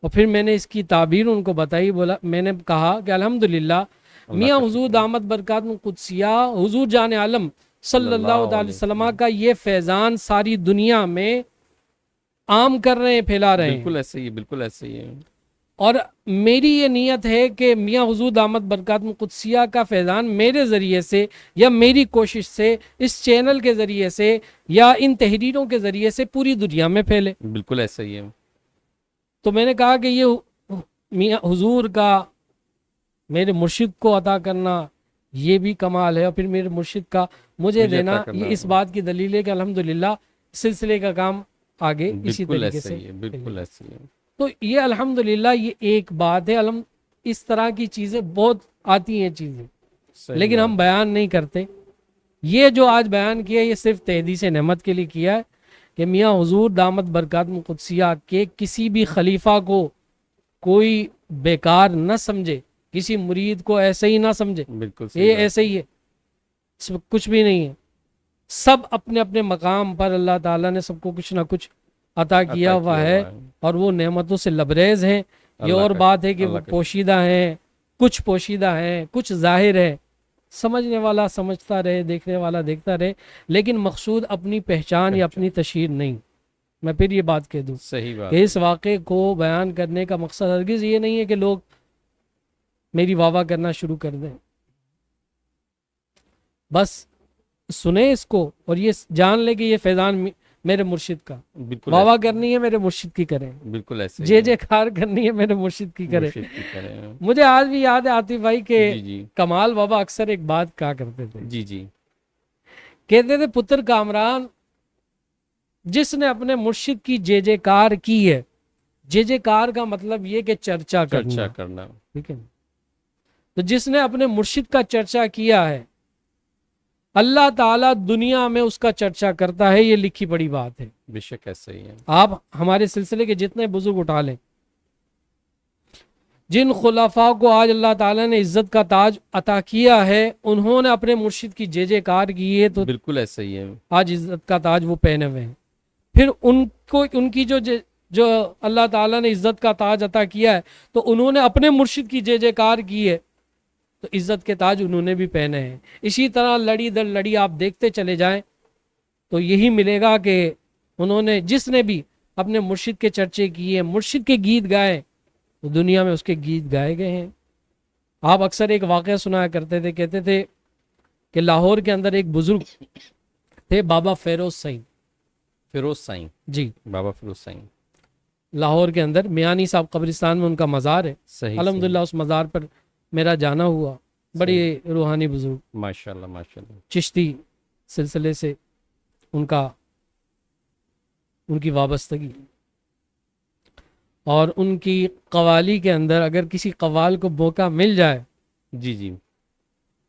Speaker 2: اور پھر میں نے اس کی تعبیر ان کو بتائی، بولا میں نے کہا کہ الحمدللہ
Speaker 1: اللہ
Speaker 2: میاں
Speaker 1: کا
Speaker 2: حضور
Speaker 1: شکر ہے۔
Speaker 2: دامت برکات قدسیہ حضور جان عالم صلی اللہ علیہ وسلم کا یہ فیضان ساری دنیا میں عام کر رہے ہیں، پھیلا رہے ہیں۔
Speaker 1: بالکل ایسے ہی ہے، بالکل ایسے ہی ہے۔
Speaker 2: اور میری یہ نیت ہے کہ میاں حضور دامت برکات قدسیہ کا فیضان میرے ذریعے سے یا میری کوشش سے اس چینل کے ذریعے سے یا ان تحریروں کے ذریعے سے پوری دنیا میں پھیلے۔
Speaker 1: بالکل ایسا ہی ہے۔
Speaker 2: تو میں نے کہا کہ یہ میاں حضور کا میرے مرشد کو عطا کرنا یہ بھی کمال ہے، اور پھر میرے مرشد کا مجھے
Speaker 1: مجھے
Speaker 2: دینا
Speaker 1: عطا کرنا
Speaker 2: یہ اس بات کی دلیل ہے کہ الحمدللہ سلسلے کا کام آگے اسی
Speaker 1: بالکل
Speaker 2: طریقے
Speaker 1: ایسا
Speaker 2: سے
Speaker 1: ہی ہے، بالکل ایسا ہی ہے۔
Speaker 2: تو یہ الحمدللہ یہ ایک بات ہے۔ اس طرح کی چیزیں بہت آتی ہیں چیزیں،
Speaker 1: صحیح
Speaker 2: لیکن
Speaker 1: بات۔
Speaker 2: ہم بیان نہیں کرتے۔ یہ جو آج بیان کیا یہ صرف تحدیث نعمت کے لیے کیا ہے کہ میاں حضور دامت برکات قدسیہ کے کسی بھی خلیفہ کو کوئی بیکار نہ سمجھے، کسی مرید کو ایسے ہی نہ سمجھے
Speaker 1: بالکل صحیح
Speaker 2: یہ
Speaker 1: بات۔
Speaker 2: ایسے ہی ہے، اس میں کچھ بھی نہیں ہے۔ سب اپنے اپنے مقام پر اللہ تعالیٰ نے سب کو کچھ نہ کچھ عطا کیا ہوا ہے، اور وہ نعمتوں سے لبریز ہیں۔ یہ
Speaker 1: اللہ
Speaker 2: اور
Speaker 1: کا-
Speaker 2: بات ہے کہ وہ
Speaker 1: اللہ کا
Speaker 2: پوشیدہ ہیں، کچھ پوشیدہ ہیں، کچھ ظاہر ہے۔ سمجھنے والا سمجھتا رہے، دیکھنے والا دیکھتا رہے، لیکن مقصود اپنی پہچان یا اپنی تشہیر نہیں۔ میں پھر یہ بات کہہ دوں
Speaker 1: صحیح بات۔
Speaker 2: کہ اس واقعے کو بیان کرنے کا مقصد ہرگز یہ نہیں ہے کہ لوگ میری واہ واہ کرنا شروع کر دیں، بس سنیں اس کو اور یہ جان لے کہ یہ فیضان میرے مرشد کا،
Speaker 1: بالکل
Speaker 2: واہ واہ
Speaker 1: ایسا-
Speaker 2: کرنی ہے میرے مرشد کی کریں،
Speaker 1: بالکل ایسے ہی
Speaker 2: جے
Speaker 1: ہے۔
Speaker 2: جے کار کرنی ہے میرے مرشد کی کریں۔
Speaker 1: مرشد کی کریں۔
Speaker 2: مجھے آج بھی یاد ہے عاطف بھائی کہ
Speaker 1: جی جی
Speaker 2: کمال بابا اکثر ایک بات کہا کرتے تھے،
Speaker 1: جی جی
Speaker 2: کہتے تھے پتر کامران جس نے اپنے مرشد کی جے جے کار کی ہے، جے جے کار کا مطلب یہ کہ چرچا کرنا،
Speaker 1: چرچا کرنا۔
Speaker 2: ٹھیک ہے؟ تو جس نے اپنے مرشد کا چرچا کیا ہے اللہ تعالیٰ دنیا میں اس کا چرچا کرتا ہے، یہ لکھی پڑی بات ہے۔
Speaker 1: بے شک ایسا ہی ہے۔
Speaker 2: آپ ہمارے سلسلے کے جتنے بزرگ اٹھا لیں، جن خلفاء کو آج اللہ تعالیٰ نے عزت کا تاج عطا کیا ہے انہوں نے اپنے مرشد کی جے جے کار کی ہے، تو
Speaker 1: بالکل ایسا ہی ہے۔
Speaker 2: آج عزت کا تاج وہ پہنے ہوئے ہیں۔ پھر ان کی جو اللہ تعالیٰ نے عزت کا تاج عطا کیا ہے تو انہوں نے اپنے مرشد کی جے جے کار کی ہے، تو عزت کے تاج انہوں نے بھی پہنے ہیں۔ اسی طرح لڑی در لڑی آپ دیکھتے چلے جائیں تو یہی ملے گا کہ انہوں نے جس نے بھی اپنے مرشد کے چرچے کیے، مرشد کے گیت گائے، تو دنیا میں اس کے گیت گائے گئے ہیں۔ آپ اکثر ایک واقعہ سنایا کرتے تھے، کہتے تھے کہ لاہور کے اندر ایک بزرگ تھے بابا فیروز سائیں،
Speaker 1: فیروز سائیں،
Speaker 2: جی
Speaker 1: بابا فیروز سائیں۔
Speaker 2: لاہور کے اندر میانی صاحب قبرستان میں ان کا مزار ہے۔
Speaker 1: صحیح
Speaker 2: الحمدللہ اس مزار پر میرا جانا ہوا، بڑی روحانی بزرگ،
Speaker 1: ماشاء اللہ ماشاء اللہ۔
Speaker 2: چشتی سلسلے سے ان کی وابستگی، اور ان کی قوالی کے اندر اگر کسی قوال کو موقع مل جائے
Speaker 1: جی جی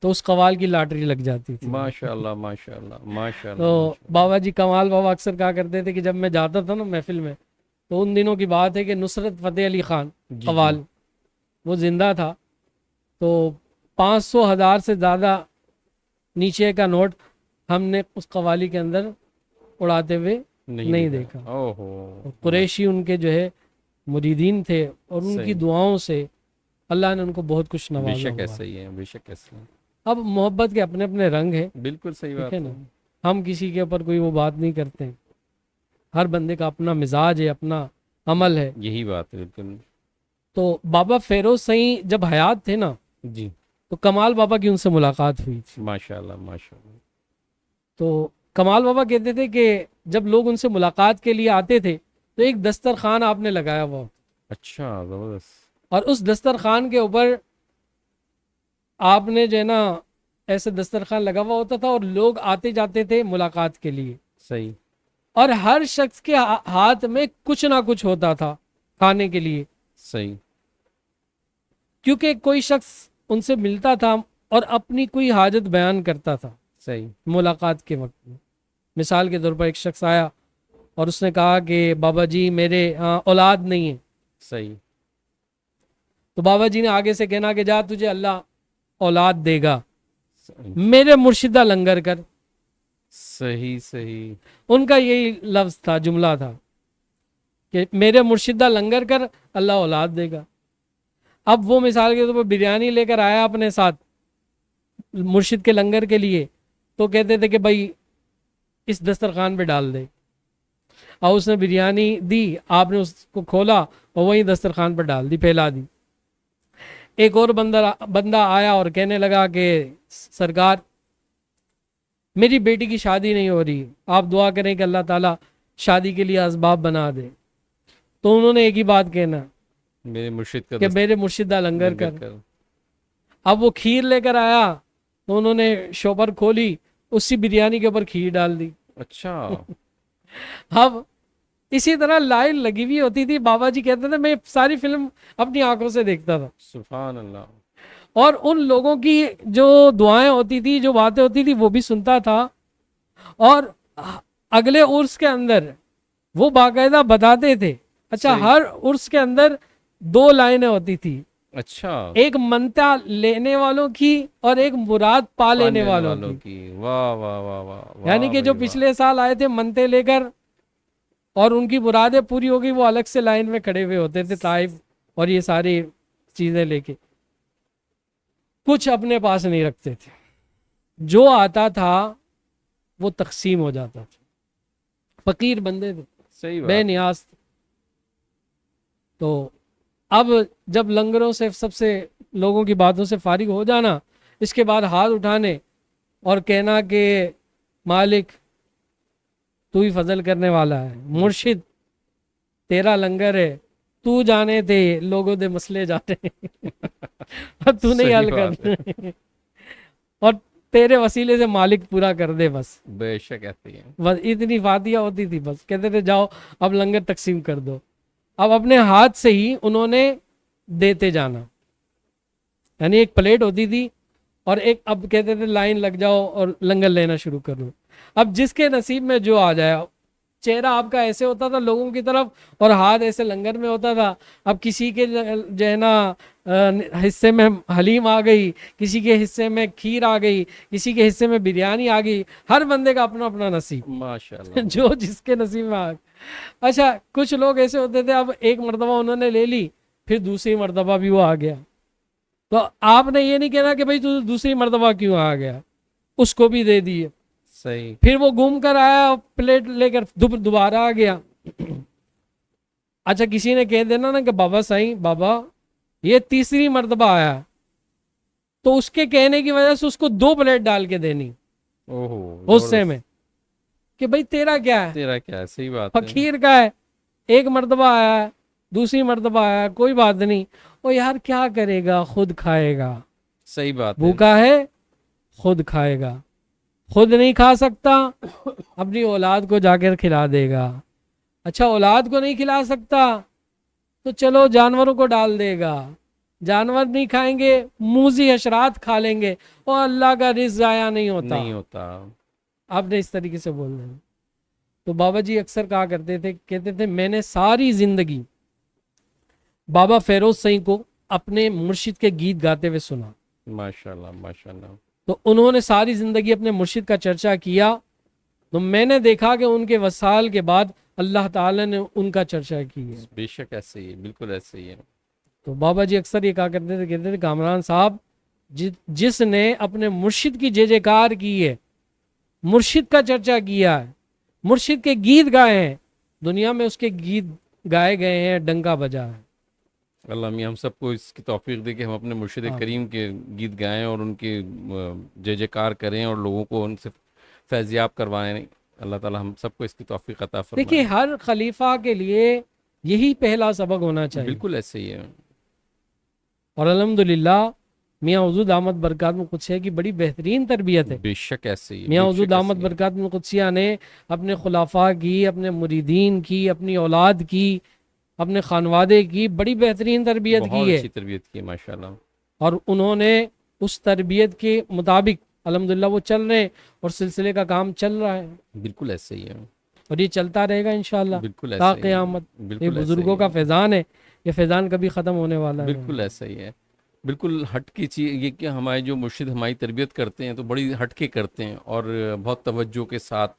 Speaker 2: تو اس قوال کی لاٹری لگ جاتی تھی۔
Speaker 1: ماشاء اللہ ماشاء اللہ ماشاء اللہ۔
Speaker 2: تو بابا جی کمال بابا اکثر کہا کرتے تھے کہ جب میں جاتا تھا نا محفل میں، تو ان دنوں کی بات ہے کہ نصرت فتح علی خان
Speaker 1: جی
Speaker 2: قوال وہ زندہ تھا، تو 500,000 سے زیادہ نیچے کا نوٹ ہم نے اس قوالی کے اندر اڑاتے ہوئے نہیں دیکھا۔
Speaker 1: اوہو،
Speaker 2: قریشی ان کے جو ہے مریدین تھے، اور ان کی
Speaker 1: صحیح۔
Speaker 2: دعاؤں سے اللہ نے ان کو بہت کچھ
Speaker 1: بے
Speaker 2: نوازا
Speaker 1: شک
Speaker 2: ہوا
Speaker 1: ایسا
Speaker 2: ہے۔
Speaker 1: ہی ہے، بے شک ایسا ہی ہے۔
Speaker 2: اب محبت کے اپنے اپنے رنگ ہیں،
Speaker 1: بالکل صحیح
Speaker 2: ٹھیک
Speaker 1: بات
Speaker 2: ہے
Speaker 1: ہے۔
Speaker 2: نا، ہم کسی کے اوپر کوئی وہ بات نہیں کرتے، ہر بندے کا اپنا مزاج ہے، اپنا عمل ہے۔
Speaker 1: یہی بات ہے بالکل۔
Speaker 2: تو بابا فیروز سائیں جب حیات تھے نا
Speaker 1: جی
Speaker 2: تو کمال بابا کی ان سے ملاقات ہوئی تھی۔
Speaker 1: ماشاء اللہ ماشاء اللہ۔
Speaker 2: تو کمال بابا کہتے تھے کہ جب لوگ ان سے ملاقات کے لیے آتے تھے تو ایک دسترخوان آپ نے لگایا ہوا،
Speaker 1: اچھا زبردست۔
Speaker 2: اور اس دسترخوان کے اوپر آپ نے جو ہے نا ایسے دسترخوان لگا ہوا ہوتا تھا اور لوگ آتے جاتے تھے ملاقات کے لیے،
Speaker 1: صحیح
Speaker 2: اور ہر شخص کے ہاتھ میں کچھ نہ کچھ ہوتا تھا کھانے کے لیے،
Speaker 1: صحیح
Speaker 2: کیونکہ کوئی شخص ان سے ملتا تھا اور اپنی کوئی حاجت بیان کرتا تھا
Speaker 1: صحیح
Speaker 2: ملاقات کے وقت میں۔ مثال کے طور پر ایک شخص آیا اور اس نے کہا کہ بابا جی میرے اولاد نہیں ہے،
Speaker 1: صحیح
Speaker 2: تو بابا جی نے آگے سے کہنا کہ جا تجھے اللہ اولاد دے گا،
Speaker 1: صحیح
Speaker 2: میرے مرشدہ لنگر کر۔
Speaker 1: صحیح صحیح
Speaker 2: ان کا یہی لفظ تھا، جملہ تھا کہ میرے مرشدہ لنگر کر، اللہ اولاد دے گا۔ اب وہ مثال کے طور پر بریانی لے کر آیا اپنے ساتھ مرشد کے لنگر کے لیے، تو کہتے تھے کہ بھائی اس دسترخوان پہ ڈال دے، اور اس نے بریانی دی، آپ نے اس کو کھولا اور وہیں دسترخوان پر ڈال دی، پھیلا دی۔ ایک اور بندہ آیا اور کہنے لگا کہ سرکار میری بیٹی کی شادی نہیں ہو رہی، آپ دعا کریں کہ اللہ تعالیٰ شادی کے لیے اسباب بنا دے۔ تو انہوں نے ایک ہی بات کہنا
Speaker 1: میرے مرشد کا
Speaker 2: کہ میرے مرشدہ لنگر کر۔ اب وہ کھیر لے کر آیا تو انہوں نے شوپر کھولی، اسی بریانی کے اوپر کھیر ڈال دی۔
Speaker 1: اچھا
Speaker 2: اب اسی طرح لائن لگی ہوئی ہوتی تھی، بابا جی کہتے تھے میں ساری فلم اپنی آنکھوں سے دیکھتا تھا،
Speaker 1: سبحان اللہ،
Speaker 2: اور ان لوگوں کی جو دعائیں ہوتی تھی، جو باتیں ہوتی تھی، وہ بھی سنتا تھا، اور اگلے عرس کے اندر وہ باقاعدہ بتاتے تھے۔ اچھا،
Speaker 1: صحیح۔
Speaker 2: ہر عرس کے اندر 2 لائنیں ہوتی تھی،
Speaker 1: اچھا
Speaker 2: ایک منتا لینے والوں کی اور ایک مراد پا لینے والوں کی۔
Speaker 1: واہ واہ واہ واہ،
Speaker 2: یعنی کہ جو پچھلے سال آئے تھے منتے لے کر اور ان کی مرادیں پوری ہو گئی، وہ الگ سے لائن میں کھڑے ہوئے ہوتے تھے طائف اور یہ ساری چیزیں لے کے، کچھ اپنے پاس نہیں رکھتے تھے، جو آتا تھا وہ تقسیم ہو جاتا تھا، فقیر بندے تھے،
Speaker 1: صحیح
Speaker 2: بے
Speaker 1: بات،
Speaker 2: نیاز تھے۔ تو اب جب لنگروں سے سب سے لوگوں کی باتوں سے فارغ ہو جانا، اس کے بعد ہاتھ اٹھانے اور کہنا کہ مالک تو ہی فضل کرنے والا ہے، مرشد تیرا لنگر ہے، تو جانے دے لوگوں دے مسئلے جانے اور تو نہیں حل
Speaker 1: صحیح بات ہے،
Speaker 2: کرنے، اور تیرے وسیلے سے مالک پورا کر دے، بس
Speaker 1: بے شک ایسی ہے،
Speaker 2: بس اتنی فاتحہ ہوتی تھی، بس کہتے تھے جاؤ اب لنگر تقسیم کر دو۔ اب اپنے ہاتھ سے ہی انہوں نے دیتے جانا، یعنی ایک پلیٹ ہوتی تھی اور ایک، اب کہتے تھے لائن لگ جاؤ اور لنگر لینا شروع کر دو۔ اب جس کے نصیب میں جو آ جائے، چہرہ آپ کا ایسے ہوتا تھا لوگوں کی طرف اور ہاتھ ایسے لنگر میں ہوتا تھا۔ اب کسی کے جو ہے نا حصے میں حلیم آ گئی، کسی کے حصے میں کھیر آ گئی، کسی کے حصے میں بریانی آ گئی، ہر بندے کا اپنا اپنا نصیب،
Speaker 1: ماشاءاللہ،
Speaker 2: جو جس کے نصیب میں آ گئی۔ اچھا، کچھ لوگ ایسے ہوتے تھے، اب ایک مرتبہ انہوں نے لے لی، پھر دوسری مرتبہ بھی وہ آ گیا، تو آپ نے یہ نہیں کہنا کہ بھائی تو دوسری مرتبہ کیوں آ گیا، اس کو بھی دے دیے۔
Speaker 1: صحیح،
Speaker 2: پھر وہ گھوم کر آیا پلیٹ لے کر، دوبارہ آ گیا۔ اچھا، کسی نے کہہ دینا نا کہ بابا سائیں، بابا یہ تیسری مرتبہ آیا، تو اس کے کہنے کی وجہ سے اس کو 2 پلیٹ ڈال کے دینی
Speaker 1: اوہو،
Speaker 2: غصے میں کہ بھائی تیرا کیا ہے،
Speaker 1: تیرا کیا ہے، صحیح بات ہے،
Speaker 2: فقیر کا ہے، ایک مرتبہ آیا ہے، دوسری مرتبہ آیا ہے، کوئی بات نہیں، وہ یار کیا کرے گا، خود کھائے گا،
Speaker 1: صحیح بات ہے،
Speaker 2: بھوکا ہے خود کھائے گا، خود نہیں کھا سکتا اپنی اولاد کو جا کر کھلا دے گا۔ اچھا، اولاد کو نہیں کھلا سکتا تو چلو جانوروں کو ڈال دے گا، جانور نہیں کھائیں گے، موذی حشرات کھا لیں گے، اور اللہ کا رزق ضائع نہیں ہوتا۔ آپ نے اس طریقے سے بول دیں۔ تو بابا جی اکثر کہا کرتے تھے، کہتے تھے میں نے ساری زندگی بابا فیروز سائیں کو اپنے مرشد کے گیت گاتے ہوئے سنا،
Speaker 1: ماشاءاللہ ماشاءاللہ،
Speaker 2: تو انہوں نے ساری زندگی اپنے مرشد کا چرچا کیا، تو میں نے دیکھا کہ ان کے وصال کے بعد اللہ تعالی نے ان کا چرچا کی ہے۔
Speaker 1: بے شک ایسے ہی ہے، بالکل ایسے ہی ہے،
Speaker 2: تو بابا جی اکثر یہ کہا کرتے تھے، کہتے تھے کامران صاحب جس نے اپنے مرشد کی جے جے کار کی ہے، مرشد کا چرچا کیا ہے، مرشد کے گیت گائے ہیں، دنیا میں اس کے گیت گائے گئے ہیں، ڈنکا بجا ہے۔
Speaker 1: اللہ میاں ہم سب کو اس کی توفیق دے کہ ہم اپنے مرشد کریم کے گیت گائیں اور ان کے جے جے کار کریں اور لوگوں کو ان سے فیضیاب کروائیں۔ اللہ تعالی ہم سب کو اس کی توفیق عطا فرمائے۔
Speaker 2: دیکھیے، ہر خلیفہ کے لیے یہی پہلا سبق ہونا چاہیے،
Speaker 1: بالکل ایسے ہی ہے،
Speaker 2: اور الحمدللہ میاں حضور دامت برکات القدسیہ کی بڑی بہترین تربیت ہے.
Speaker 1: بے شک ایسے ہی ہے،
Speaker 2: میاں
Speaker 1: بے
Speaker 2: حضور
Speaker 1: شک
Speaker 2: دامت
Speaker 1: ایسے ہی ہے۔
Speaker 2: برکات القدسیہ نے اپنے خلفاء کی، اپنے مریدین کی، اپنی اولاد کی، اپنے خانوادے کی بڑی بہترین تربیت
Speaker 1: بہت
Speaker 2: کی ہے.
Speaker 1: اچھی تربیت کی ہے ماشاءاللہ۔
Speaker 2: اور انہوں نے اس تربیت کے مطابق الحمدللہ وہ چل رہے ہیں، اور سلسلے کا کام چل رہا ہے،
Speaker 1: بالکل ایسے ہی ہے،
Speaker 2: اور یہ چلتا رہے گا انشاءاللہ
Speaker 1: بالکل
Speaker 2: تا
Speaker 1: ایسے ہی ہے،
Speaker 2: قیامت. یہ
Speaker 1: بالکل ایسے ہی
Speaker 2: بزرگوں کا
Speaker 1: ہے،
Speaker 2: فیضان ہے، یہ فیضان کبھی ختم ہونے والا نہیں.
Speaker 1: بالکل ایسا ہی ہے۔ بالکل ہٹ کی چیز یہ کہ ہمارے جو مرشد ہماری تربیت کرتے ہیں تو بڑی ہٹ کے کرتے ہیں اور بہت توجہ کے ساتھ،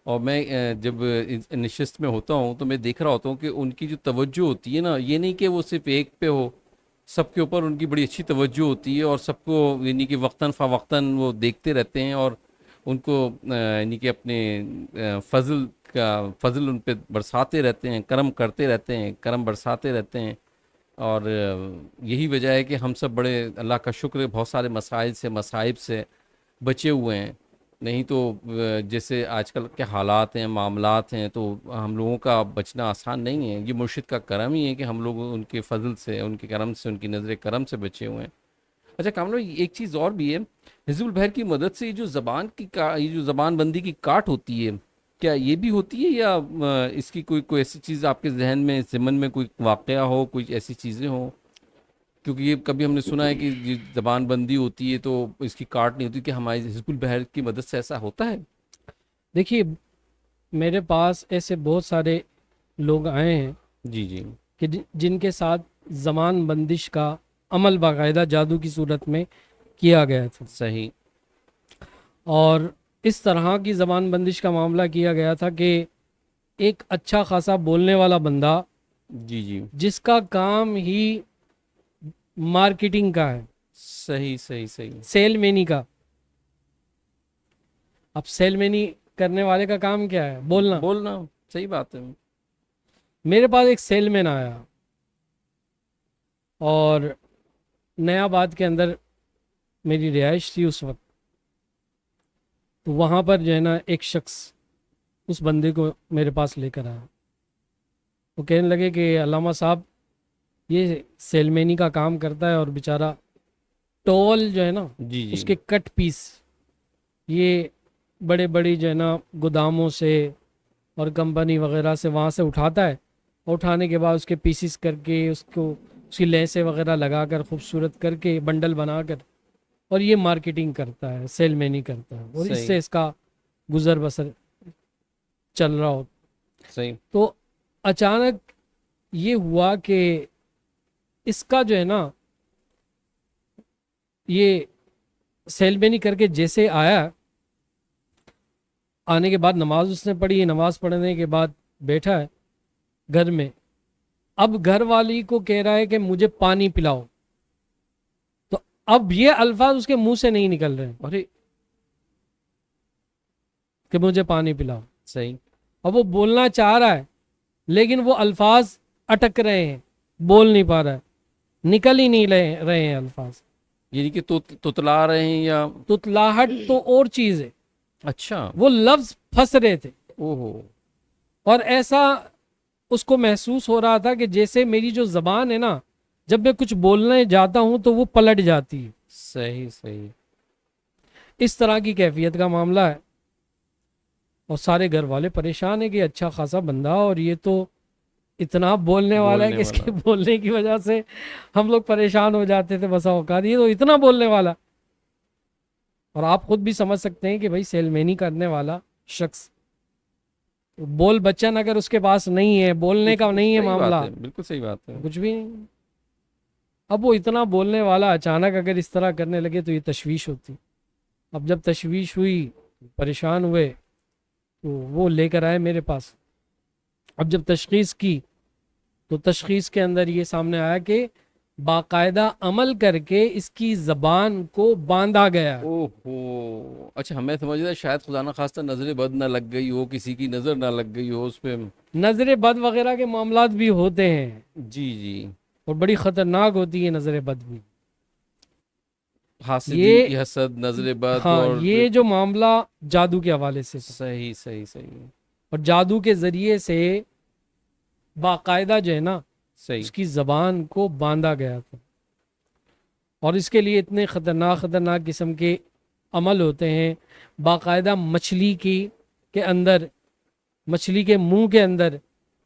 Speaker 1: اور میں جب اس نشست میں ہوتا ہوں تو میں دیکھ رہا ہوتا ہوں کہ ان کی جو توجہ ہوتی ہے نا، یہ نہیں کہ وہ صرف ایک پہ ہو، سب کے اوپر ان کی بڑی اچھی توجہ ہوتی ہے، اور سب کو یعنی کہ وقتاً فوقتاً وہ دیکھتے رہتے ہیں، اور ان کو یعنی کہ اپنے فضل ان پہ برساتے رہتے ہیں، کرم کرتے رہتے ہیں، کرم برساتے رہتے ہیں۔ اور یہی وجہ ہے کہ ہم سب بڑے اللہ کا شکر ہے بہت سارے مسائل سے مصائب سے بچے ہوئے ہیں، نہیں تو جیسے آج کل کے حالات ہیں، معاملات ہیں، تو ہم لوگوں کا بچنا آسان نہیں ہے۔ یہ مرشد کا کرم ہی ہے کہ ہم لوگ ان کے فضل سے، ان کے کرم سے، ان کی نظر کرم سے بچے ہوئے ہیں۔ اچھا کامران، ایک چیز اور بھی ہے، حزب البحر کی مدد سے یہ جو یہ جو زبان بندی کی کاٹ ہوتی ہے، کیا یہ بھی ہوتی ہے، یا اس کی کوئی ایسی چیز آپ کے ذہن میں، ضمن میں کوئی واقعہ ہو، کوئی ایسی چیزیں ہوں؟ کیونکہ یہ کبھی ہم نے سنا ہے کہ یہ زبان بندی ہوتی ہے تو اس کی کاٹ نہیں ہوتی، کہ ہماری حزب البحر کی مدد سے ایسا ہوتا ہے؟
Speaker 2: دیکھیے میرے پاس ایسے بہت سارے لوگ آئے ہیں
Speaker 1: جی جی
Speaker 2: کہ جن کے ساتھ زمان بندش کا عمل باقاعدہ جادو کی صورت میں کیا گیا تھا،
Speaker 1: صحیح،
Speaker 2: اور اس طرح کی زبان بندش کا معاملہ کیا گیا تھا کہ ایک اچھا خاصا بولنے والا بندہ
Speaker 1: جی جی،
Speaker 2: جس کا کام ہی مارکیٹنگ کا ہے،
Speaker 1: صحیح صحیح صحیح،
Speaker 2: سیل مینی کا. اب سیل مینی کرنے والے کا کام کیا ہے؟ بولنا.
Speaker 1: بولنا، صحیح بات ہے،
Speaker 2: میرے پاس ایک سیل مین آیا، اور نیا آباد کے اندر میری رہائش تھی اس وقت، تو وہاں پر جو ہے نا ایک شخص اس بندے کو میرے پاس لے کر آیا. وہ کہنے لگے کہ علامہ صاحب یہ سیل مینی کا کام کرتا ہے، اور بیچارہ ٹول جو ہے نا
Speaker 1: جی
Speaker 2: اس
Speaker 1: جی،
Speaker 2: کے کٹ پیس یہ بڑے بڑی جو ہے نا گوداموں سے اور کمپنی وغیرہ سے وہاں سے اٹھاتا ہے، اور اٹھانے کے بعد اس کے پیسز کر کے اس کی لیسیں وغیرہ لگا کر خوبصورت کر کے بنڈل بنا کر، اور یہ مارکیٹنگ کرتا ہے، سیل مینی کرتا ہے، اور اس
Speaker 1: صحیح
Speaker 2: سے اس کا گزر بسر چل رہا ہو.
Speaker 1: صحیح،
Speaker 2: تو اچانک یہ ہوا کہ اس کا جو ہے نا یہ سیل مینی کر کے جیسے آیا، آنے کے بعد نماز اس نے پڑھی، نماز پڑھنے کے بعد بیٹھا ہے گھر میں. اب گھر والی کو کہہ رہا ہے کہ مجھے پانی پلاؤ، تو اب یہ الفاظ اس کے منہ سے نہیں نکل رہے ہیں
Speaker 1: ارے
Speaker 2: کہ مجھے پانی پلاؤ.
Speaker 1: صحیح،
Speaker 2: اب وہ بولنا چاہ رہا ہے لیکن وہ الفاظ اٹک رہے ہیں، بول نہیں پا رہا ہے، نکل ہی نہیں رہے ہیں الفاظ.
Speaker 1: یعنی کہ تتلا رہے ہیں یا؟
Speaker 2: تتلاہٹ تو اور چیز ہے،
Speaker 1: اچھا،
Speaker 2: وہ لفظ پھنس رہے تھے،
Speaker 1: او ہو،
Speaker 2: اور ایسا اس کو محسوس ہو رہا تھا کہ جیسے میری جو زبان ہے نا، جب میں کچھ بولنے جاتا ہوں تو وہ پلٹ جاتی ہے.
Speaker 1: صحیح صحیح،
Speaker 2: اس طرح کی کیفیت کا معاملہ ہے، اور سارے گھر والے پریشان ہیں کہ اچھا خاصا بندہ، اور یہ تو اتنا بولنے والا ہے
Speaker 1: بولنے
Speaker 2: کہ اس
Speaker 1: والا،
Speaker 2: کے بولنے کی وجہ سے ہم لوگ پریشان ہو جاتے تھے بسا اوقات. یہ تو اتنا بولنے والا، اور آپ خود بھی سمجھ سکتے ہیں کہ بھائی سیل مینی کرنے والا شخص، بول بچن اگر اس کے پاس نہیں ہے، بولنے کا نہیں ہے
Speaker 1: صحیح
Speaker 2: معاملہ،
Speaker 1: بات ہے، بالکل صحیح بات ہے،
Speaker 2: کچھ بھی نہیں. اب وہ اتنا بولنے والا اچانک اگر اس طرح کرنے لگے تو یہ تشویش ہوتی. اب جب تشویش ہوئی، پریشان ہوئے، تو وہ لے کر آئے میرے پاس. اب جب تشخیص کی تو تشخیص کے اندر یہ سامنے آیا کہ باقاعدہ عمل کر کے اس کی زبان کو باندھا گیا.
Speaker 1: او ہو، اچھا ہمیں سمجھ رہا شاید خدا نہ خواستہ نظر بد نہ لگ گئی ہو، کسی کی نظر نہ لگ گئی ہو اس پہ.
Speaker 2: نظر بد وغیرہ کے معاملات بھی ہوتے ہیں،
Speaker 1: جی جی،
Speaker 2: اور بڑی خطرناک ہوتی ہے نظر بد بھی.
Speaker 1: حاسدین
Speaker 2: یہ
Speaker 1: کی حسد، نظر بد،
Speaker 2: ہاں،
Speaker 1: اور
Speaker 2: یہ جو معاملہ جادو کے حوالے سے تھا،
Speaker 1: صحیح صحیح صحیح
Speaker 2: اور جادو کے ذریعے سے باقاعدہ جو ہے نا
Speaker 1: صحیح،
Speaker 2: اس کی زبان کو باندھا گیا تھا. اور اس کے لیے اتنے خطرناک قسم کے عمل ہوتے ہیں. باقاعدہ مچھلی کے اندر، مچھلی کے منہ کے اندر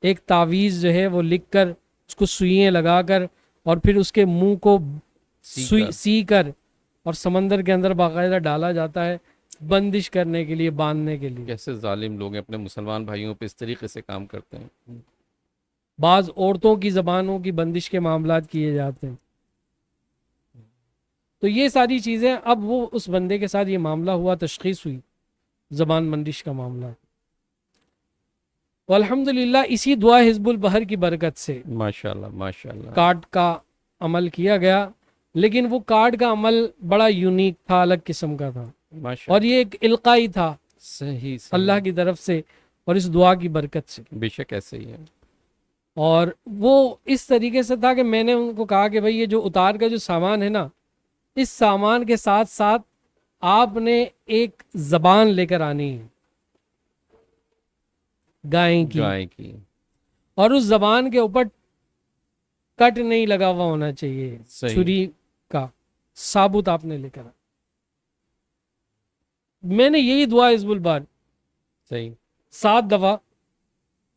Speaker 2: ایک تعویذ جو ہے وہ لکھ کر اس کو سوئیاں لگا کر اور پھر اس کے منہ کو سی کر اور سمندر کے اندر باقاعدہ ڈالا جاتا ہے بندش کرنے کے لیے، باندھنے کے لیے.
Speaker 1: کیسے ظالم لوگ ہیں، اپنے مسلمان بھائیوں پہ اس طریقے سے کام کرتے ہیں.
Speaker 2: بعض عورتوں کی زبانوں کی بندش کے معاملات کیے جاتے ہیں. تو یہ ساری چیزیں، اب وہ اس بندے کے ساتھ یہ معاملہ ہوا، تشخیص ہوئی زبان بندش کا معاملہ. تو الحمدللہ اسی دعا حزب البحر کی برکت سے
Speaker 1: ماشاءاللہ ماشاءاللہ
Speaker 2: کارڈ کا عمل کیا گیا. لیکن وہ کارڈ کا عمل بڑا یونیک تھا، الگ قسم کا تھا،
Speaker 1: ماشاءاللہ.
Speaker 2: اور یہ ایک القائی تھا
Speaker 1: صحیح
Speaker 2: اللہ کی طرف سے اور اس دعا کی برکت سے.
Speaker 1: بے شک ایسے ہی ہے.
Speaker 2: اور وہ اس طریقے سے تھا کہ میں نے ان کو کہا کہ بھائی یہ جو اتار کا جو سامان ہے نا، اس سامان کے ساتھ ساتھ آپ نے ایک زبان لے کر آنی ہے گائے کی، اور اس زبان کے اوپر کٹ نہیں لگا ہوا ہونا چاہیے،
Speaker 1: صحیح.
Speaker 2: چھری کا ثابت آپ نے لے کر. میں نے یہی دعا حزب البحر
Speaker 1: صحیح
Speaker 2: 7 دفعہ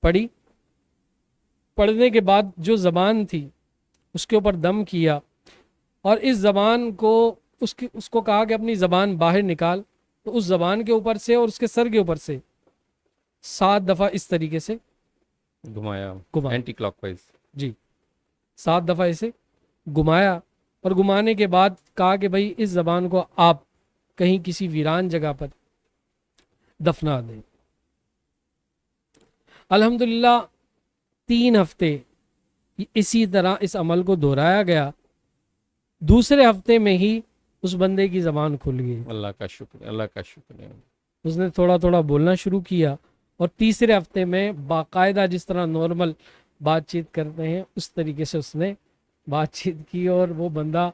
Speaker 2: پڑھی. پڑھنے کے بعد جو زبان تھی اس کے اوپر دم کیا اور اس زبان کو اس کو کہا کہ اپنی زبان باہر نکال. تو اس زبان کے اوپر سے اور اس کے سر کے اوپر سے 7 دفعہ اس طریقے سے
Speaker 1: گھمایا اینٹی کلاک وائز.
Speaker 2: جی 7 دفعہ اسے گھمایا، اور گھمانے کے بعد کہا کہ بھائی اس زبان کو آپ کہیں کسی ویران جگہ پر دفنا دیں. الحمدللہ 3 ہفتے اسی طرح اس عمل کو دہرایا گیا. دوسرے ہفتے میں ہی اس بندے کی زبان کھل گئی.
Speaker 1: اللہ کا شکر، اللہ کا شکر ہے.
Speaker 2: اس نے تھوڑا تھوڑا بولنا شروع کیا، اور تیسرے ہفتے میں باقاعدہ جس طرح نارمل بات چیت کرتے ہیں اس طریقے سے اس نے بات چیت کی. اور وہ بندہ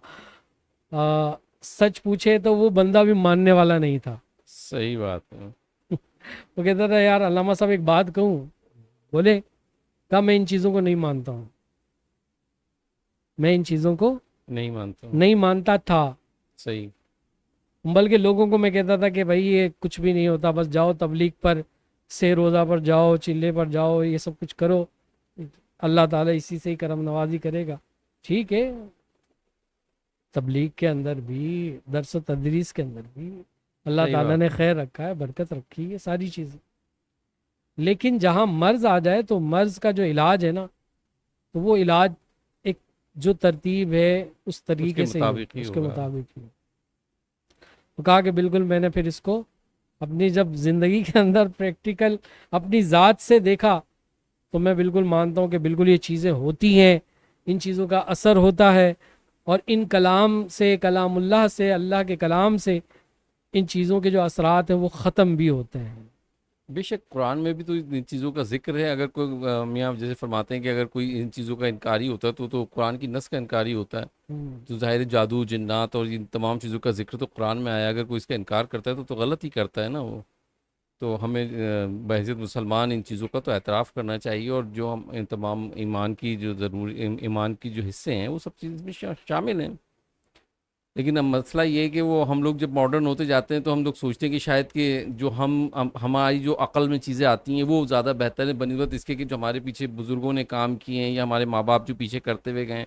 Speaker 2: سچ پوچھے تو وہ بندہ بھی ماننے والا نہیں تھا.
Speaker 1: صحیح بات ہے.
Speaker 2: وہ کہتا تھا یار علامہ صاحب ایک بات کہوں. بولے کہا میں ان چیزوں کو نہیں مانتا ہوں، میں ان چیزوں کو
Speaker 1: نہیں مانتا ہوں.
Speaker 2: نہیں مانتا تھا.
Speaker 1: صحیح.
Speaker 2: بلکہ لوگوں کو میں کہتا تھا کہ بھائی یہ کچھ بھی نہیں ہوتا، بس جاؤ تبلیغ پر، سے روزہ پر جاؤ، چلے پر جاؤ، یہ سب کچھ کرو، اللہ تعالیٰ اسی سے ہی کرم نوازی کرے گا. ٹھیک ہے، تبلیغ کے اندر بھی، درس و تدریس کے اندر بھی اللہ تعالیٰ نے خیر رکھا ہے، برکت رکھی ہے، ساری چیزیں. لیکن جہاں مرض آ جائے تو مرض کا جو علاج ہے نا، تو وہ علاج ایک جو ترتیب ہے اس طریقے سے اس کے مطابق ہی. تو کہا کہ بالکل. میں نے پھر اس کو اپنی جب زندگی کے اندر پریکٹیکل اپنی ذات سے دیکھا تو میں بالکل مانتا ہوں کہ بالکل یہ چیزیں ہوتی ہیں، ان چیزوں کا اثر ہوتا ہے، اور ان کلام سے، کلام اللہ سے، اللہ کے کلام سے ان چیزوں کے جو اثرات ہیں وہ ختم بھی ہوتے ہیں.
Speaker 1: بے شک قرآن میں بھی تو ان چیزوں کا ذکر ہے. اگر کوئی میاں جیسے فرماتے ہیں کہ اگر کوئی ان چیزوں کا انکاری ہوتا ہے تو قرآن کی نص کا انکاری ہوتا ہے. تو ظاہر جادو، جنات اور ان تمام چیزوں کا ذکر تو قرآن میں آیا. اگر کوئی اس کا انکار کرتا ہے تو غلط ہی کرتا ہے نا وہ. تو ہمیں بحیثیت مسلمان ان چیزوں کا تو اعتراف کرنا چاہیے، اور جو ہم ان تمام ایمان کی جو ایمان کی جو حصے ہیں وہ سب چیز میں شامل ہیں. لیکن اب مسئلہ یہ ہے کہ وہ ہم لوگ جب ماڈرن ہوتے جاتے ہیں تو ہم لوگ سوچتے ہیں کہ شاید کہ جو ہماری جو عقل میں چیزیں آتی ہیں وہ زیادہ بہتر ہے بنسبت اس کے کہ جو ہمارے پیچھے بزرگوں نے کام کیے ہیں یا ہمارے ماں باپ جو پیچھے کرتے ہوئے گئے.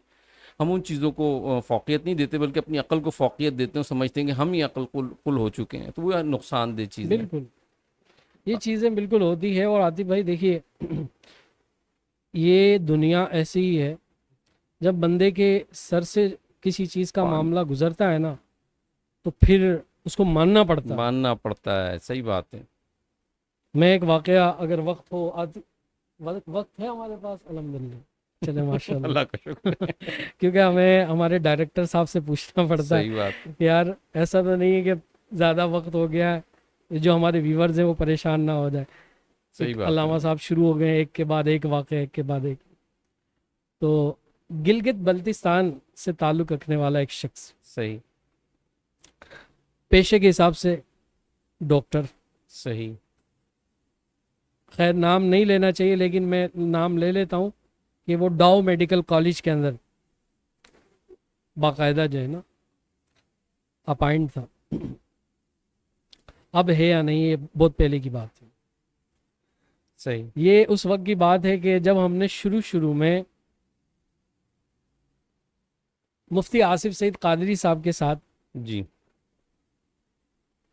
Speaker 1: ہم ان چیزوں کو فوقیت نہیں دیتے بلکہ اپنی عقل کو فوقیت دیتے ہیں، سمجھتے ہیں کہ ہم ہی عقل کل ہو چکے ہیں. تو وہ نقصان دہ چیز ہے.
Speaker 2: بالکل یہ چیزیں بالکل ہوتی ہے. اور عاطف بھائی دیکھیے یہ دنیا ایسی ہی ہے، جب بندے کے سر سے کسی چیز کا معاملہ گزرتا ہے نا تو پھر اس کو ماننا پڑتا
Speaker 1: ہے. صحیح بات ہے.
Speaker 2: میں ایک واقعہ اگر وقت ہو، وقت ہے ہمارے پاس الحمدللہ، چلے ماشاء
Speaker 1: اللہ کا شکر
Speaker 2: کیونکہ ہمیں ہمارے ڈائریکٹر صاحب سے پوچھنا پڑتا ہے.
Speaker 1: صحیح بات ہے.
Speaker 2: یار ایسا تو نہیں ہے کہ زیادہ وقت ہو گیا ہے جو ہمارے ویورز ہیں وہ پریشان نہ ہو جائے.
Speaker 1: صحیح بات.
Speaker 2: علامہ صاحب شروع ہو گئے ایک کے بعد ایک واقعہ، ایک کے بعد ایک. تو گلگت بلتستان سے تعلق رکھنے والا ایک شخص،
Speaker 1: صحیح،
Speaker 2: پیشے کے حساب سے ڈاکٹر،
Speaker 1: صحیح،
Speaker 2: خیر نام نہیں لینا چاہیے لیکن میں نام لے لیتا ہوں، کہ وہ ڈاؤ میڈیکل کالج کے اندر باقاعدہ جو ہے نا اپائنٹ تھا. اب ہے یا نہیں یہ بہت پہلے کی بات ہے.
Speaker 1: صحیح.
Speaker 2: یہ اس وقت کی بات ہے کہ جب ہم نے شروع میں مفتی آصف سعید قادری صاحب کے ساتھ
Speaker 1: جی.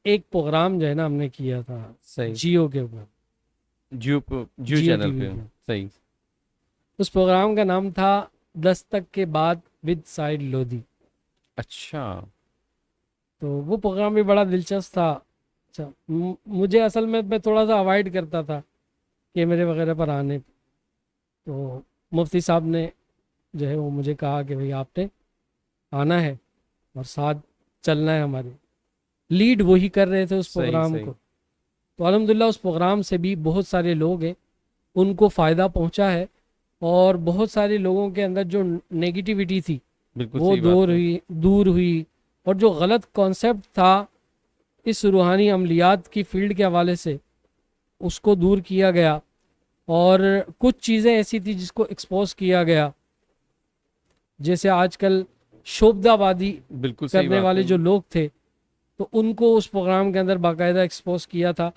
Speaker 2: ایک پروگرام جو ہے نا ہم نے کیا تھا
Speaker 1: صحیح.
Speaker 2: جیو کے اوپر,
Speaker 1: Jio
Speaker 2: Jio
Speaker 1: channel
Speaker 2: TV
Speaker 1: پہ.
Speaker 2: پہ.
Speaker 1: صحیح.
Speaker 2: اس پروگرام کا نام تھا دستک کے بعد ود سائید لودھی.
Speaker 1: اچھا.
Speaker 2: تو وہ پروگرام بھی بڑا دلچسپ تھا. اچھا مجھے اصل میں تھوڑا سا اوائڈ کرتا تھا کیمرے وغیرہ پر آنے. تو مفتی صاحب نے جو ہے وہ مجھے کہا کہ بھئی آپ نے آنا ہے اور ساتھ چلنا ہے ہمارے. لیڈ وہی کر رہے تھے اس پروگرام کو. تو الحمدللہ اس پروگرام سے بھی بہت سارے لوگ ہیں ان کو فائدہ پہنچا ہے, اور بہت سارے لوگوں کے اندر جو نیگیٹیوٹی تھی وہ دور ہوئی, اور جو غلط کانسیپٹ تھا اس روحانی عملیات کی فیلڈ کے حوالے سے اس کو دور کیا گیا, اور کچھ چیزیں ایسی تھی جس کو ایکسپوز کیا گیا. جیسے آج کل شوبدہ بادی کرنے والے جو لوگ تھے تو ان کو اس پروگرام کے اندر باقاعدہ ایکسپوز کیا تھا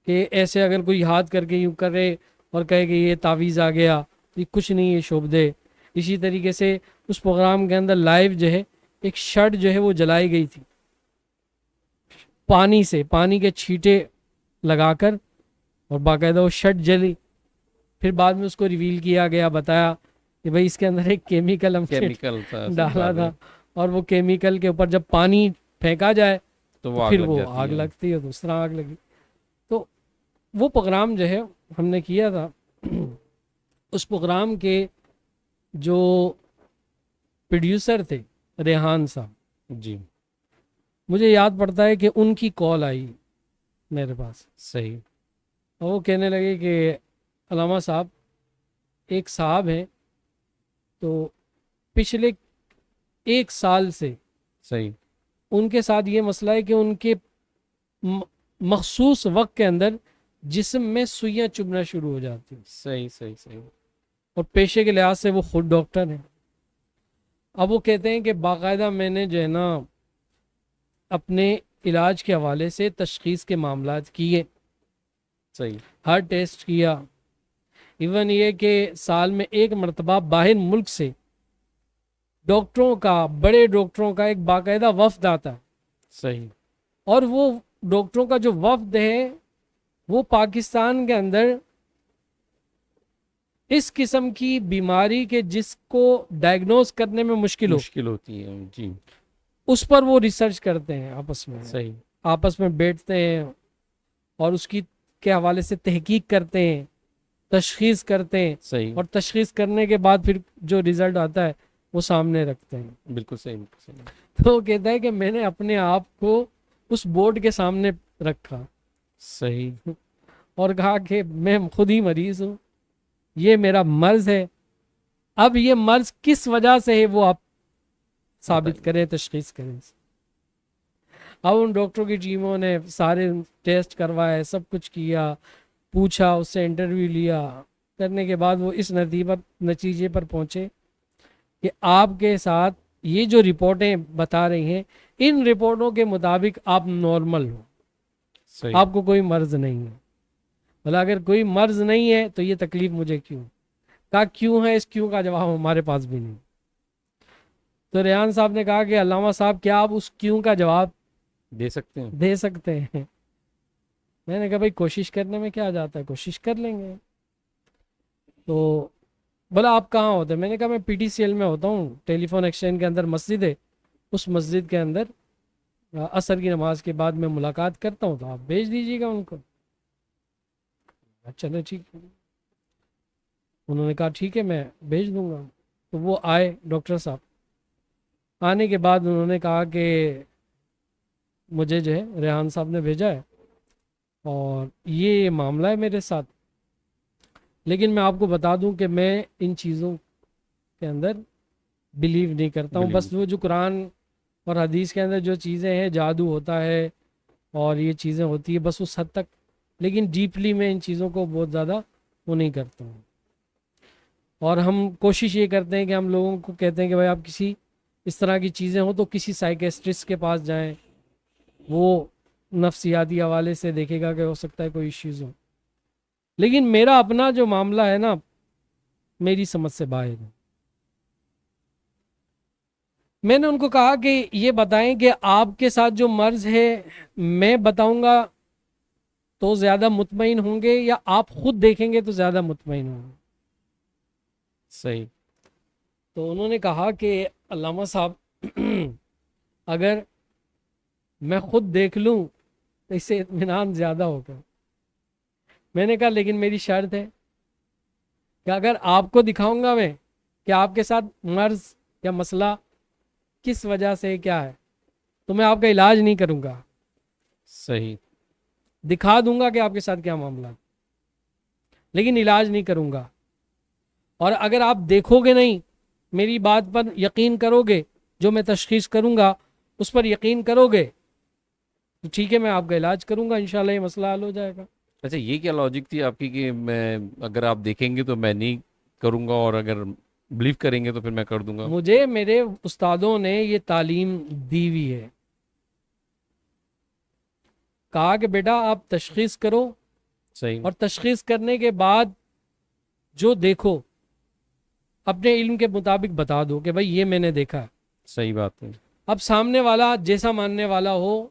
Speaker 2: کہ ایسے اگر کوئی ہاتھ کر کے یوں کرے اور کہے کہ یہ تعویذ آ گیا, یہ کچھ نہیں ہے شوبدے. اسی طریقے سے اس پروگرام کے اندر لائیو جو ہے ایک شرٹ جو ہے وہ جلائی گئی تھی پانی کے چھینٹے لگا کر, اور باقاعدہ وہ شرٹ جلی. پھر بعد میں اس کو ریویل کیا گیا, بتایا کہ بھئی اس کے اندر ایک کیمیکل ہم نے ڈالا تھا, اور وہ کیمیکل کے اوپر جب پانی پھینکا جائے تو پھر وہ آگ لگتی ہے, دوسرا آگ لگی. تو وہ پروگرام جو ہے ہم نے کیا تھا. اس پروگرام کے جو پروڈیوسر تھے ریحان صاحب,
Speaker 1: جی,
Speaker 2: مجھے یاد پڑتا ہے کہ ان کی کال آئی میرے پاس.
Speaker 1: صحیح.
Speaker 2: اور وہ کہنے لگے کہ علامہ صاحب ایک صاحب ہیں تو پچھلے 1 سال سے
Speaker 1: صحیح
Speaker 2: ان کے ساتھ یہ مسئلہ ہے کہ ان کے مخصوص وقت کے اندر جسم میں سوئیاں چبھنا شروع ہو جاتی ہیں.
Speaker 1: صحیح.
Speaker 2: اور پیشے کے لحاظ سے وہ خود ڈاکٹر ہیں. اب وہ کہتے ہیں کہ باقاعدہ میں نے جو ہے نا اپنے علاج کے حوالے سے تشخیص کے معاملات کیے,
Speaker 1: صحیح,
Speaker 2: ہر ٹیسٹ کیا. ایون یہ کہ سال میں 1 مرتبہ باہر ملک سے ڈاکٹروں کا, بڑے ڈاکٹروں کا ایک باقاعدہ وفد آتا ہے.
Speaker 1: صحیح.
Speaker 2: اور وہ ڈاکٹروں کا جو وفد ہے وہ پاکستان کے اندر اس قسم کی بیماری کے جس کو ڈائگنوز کرنے میں مشکل
Speaker 1: ہوتی ہے, جی,
Speaker 2: اس پر وہ ریسرچ کرتے ہیں آپس میں.
Speaker 1: صحیح.
Speaker 2: آپس میں بیٹھتے ہیں اور اس کی کے حوالے سے تحقیق کرتے ہیں, تشخیص کرتے ہیں.
Speaker 1: صحیح.
Speaker 2: اور تشخیص کرنے کے بعد پھر جو رزلٹ آتا ہے وہ سامنے رکھتے ہیں.
Speaker 1: بالکل صحیح.
Speaker 2: تو وہ کہتا ہے کہ میں نے اپنے آپ کو اس بورڈ کے سامنے رکھا.
Speaker 1: صحیح.
Speaker 2: اور کہا کہ میں خود ہی مریض ہوں, یہ میرا مرض ہے. اب یہ مرض کس وجہ سے ہے وہ آپ ثابت کریں, تشخیص کریں. اب ان ڈاکٹروں کی ٹیموں نے سارے ٹیسٹ کروائے, سب کچھ کیا, پوچھا, اس سے انٹرویو لیا. کرنے کے بعد وہ اس نتیجے پر پہنچے کہ آپ کے ساتھ یہ جو رپورٹیں بتا رہی ہیں ان رپورٹوں کے مطابق آپ نارمل ہو, آپ کو کوئی مرض نہیں ہے. بھلا اگر کوئی مرض نہیں ہے تو یہ تکلیف مجھے کیوں؟ کہا کیوں ہے, اس کیوں کا جواب ہمارے پاس بھی نہیں. تو ریحان صاحب نے کہا کہ علامہ صاحب کیا آپ اس کیوں کا جواب دے سکتے ہیں؟ میں نے کہا بھائی کوشش کرنے میں کیا جاتا ہے, کوشش کر لیں گے. تو بولا آپ کہاں ہوتے ہیں؟ میں نے کہا میں پی ٹی سی ایل میں ہوتا ہوں, ٹیلی فون ایکسچینج کے اندر مسجد ہے, اس مسجد کے اندر عصر کی نماز کے بعد میں ملاقات کرتا ہوں, تو آپ بھیج دیجیے گا ان کو. چلو ٹھیک ہے. انہوں نے کہا ٹھیک ہے میں بھیج دوں گا. تو وہ آئے ڈاکٹر صاحب. آنے کے بعد انہوں نے کہا کہ مجھے جو ہے ریحان صاحب نے بھیجا ہے اور یہ معاملہ ہے میرے ساتھ, لیکن میں آپ کو بتا دوں کہ میں ان چیزوں کے اندر بلیو نہیں کرتا ہوں. بس وہ جو قرآن اور حدیث کے اندر جو چیزیں ہیں, جادو ہوتا ہے اور یہ چیزیں ہوتی ہے, بس اس حد تک, لیکن ڈیپلی میں ان چیزوں کو بہت زیادہ وہ نہیں کرتا ہوں. اور ہم کوشش یہ کرتے ہیں کہ ہم لوگوں کو کہتے ہیں کہ بھائی آپ کسی اس طرح کی چیزیں ہوں تو کسی سائیکسٹرسٹ کے پاس جائیں, وہ نفسیاتی حوالے سے دیکھے گا کہ ہو سکتا ہے کوئی ایشوز ہو، لیکن میرا اپنا جو معاملہ ہے نا میری سمجھ سے باہر ہے۔ میں نے ان کو کہا کہ یہ بتائیں کہ آپ کے ساتھ جو مرض ہے میں بتاؤں گا تو زیادہ مطمئن ہوں گے یا آپ خود دیکھیں گے تو زیادہ مطمئن ہوں گے؟
Speaker 1: صحیح۔
Speaker 2: تو انہوں نے کہا کہ علامہ صاحب اگر میں خود دیکھ لوں تو اس سے اطمینان زیادہ ہوگا۔ میں نے کہا لیکن میری شرط ہے کہ اگر آپ کو دکھاؤں گا میں کہ آپ کے ساتھ مرض یا مسئلہ کس وجہ سے کیا ہے تو میں آپ کا علاج نہیں کروں گا،
Speaker 1: صحیح۔
Speaker 2: دکھا دوں گا کہ آپ کے ساتھ کیا معاملہ ہے لیکن علاج نہیں کروں گا۔ اور اگر آپ دیکھو گے نہیں، میری بات پر یقین کرو گے، جو میں تشخیص کروں گا اس پر یقین کرو گے تو ٹھیک ہے میں آپ کا علاج کروں گا، انشاءاللہ یہ مسئلہ حل ہو جائے گا۔
Speaker 1: اچھا، یہ کیا لاجک تھی آپ کی کہ میں اگر آپ دیکھیں گے تو میں نہیں کروں گا اور اگر بلیو کریں گے تو پھر میں کر دوں گا؟
Speaker 2: مجھے میرے استادوں نے یہ تعلیم دی ہوئی ہے، کہا کہ بیٹا آپ تشخیص کرو
Speaker 1: صحیح۔
Speaker 2: اور تشخیص کرنے کے بعد جو دیکھو اپنے علم کے مطابق بتا دو کہ بھائی یہ میں نے دیکھا ہے۔
Speaker 1: صحیح بات ہے۔
Speaker 2: اب سامنے والا جیسا ماننے والا ہو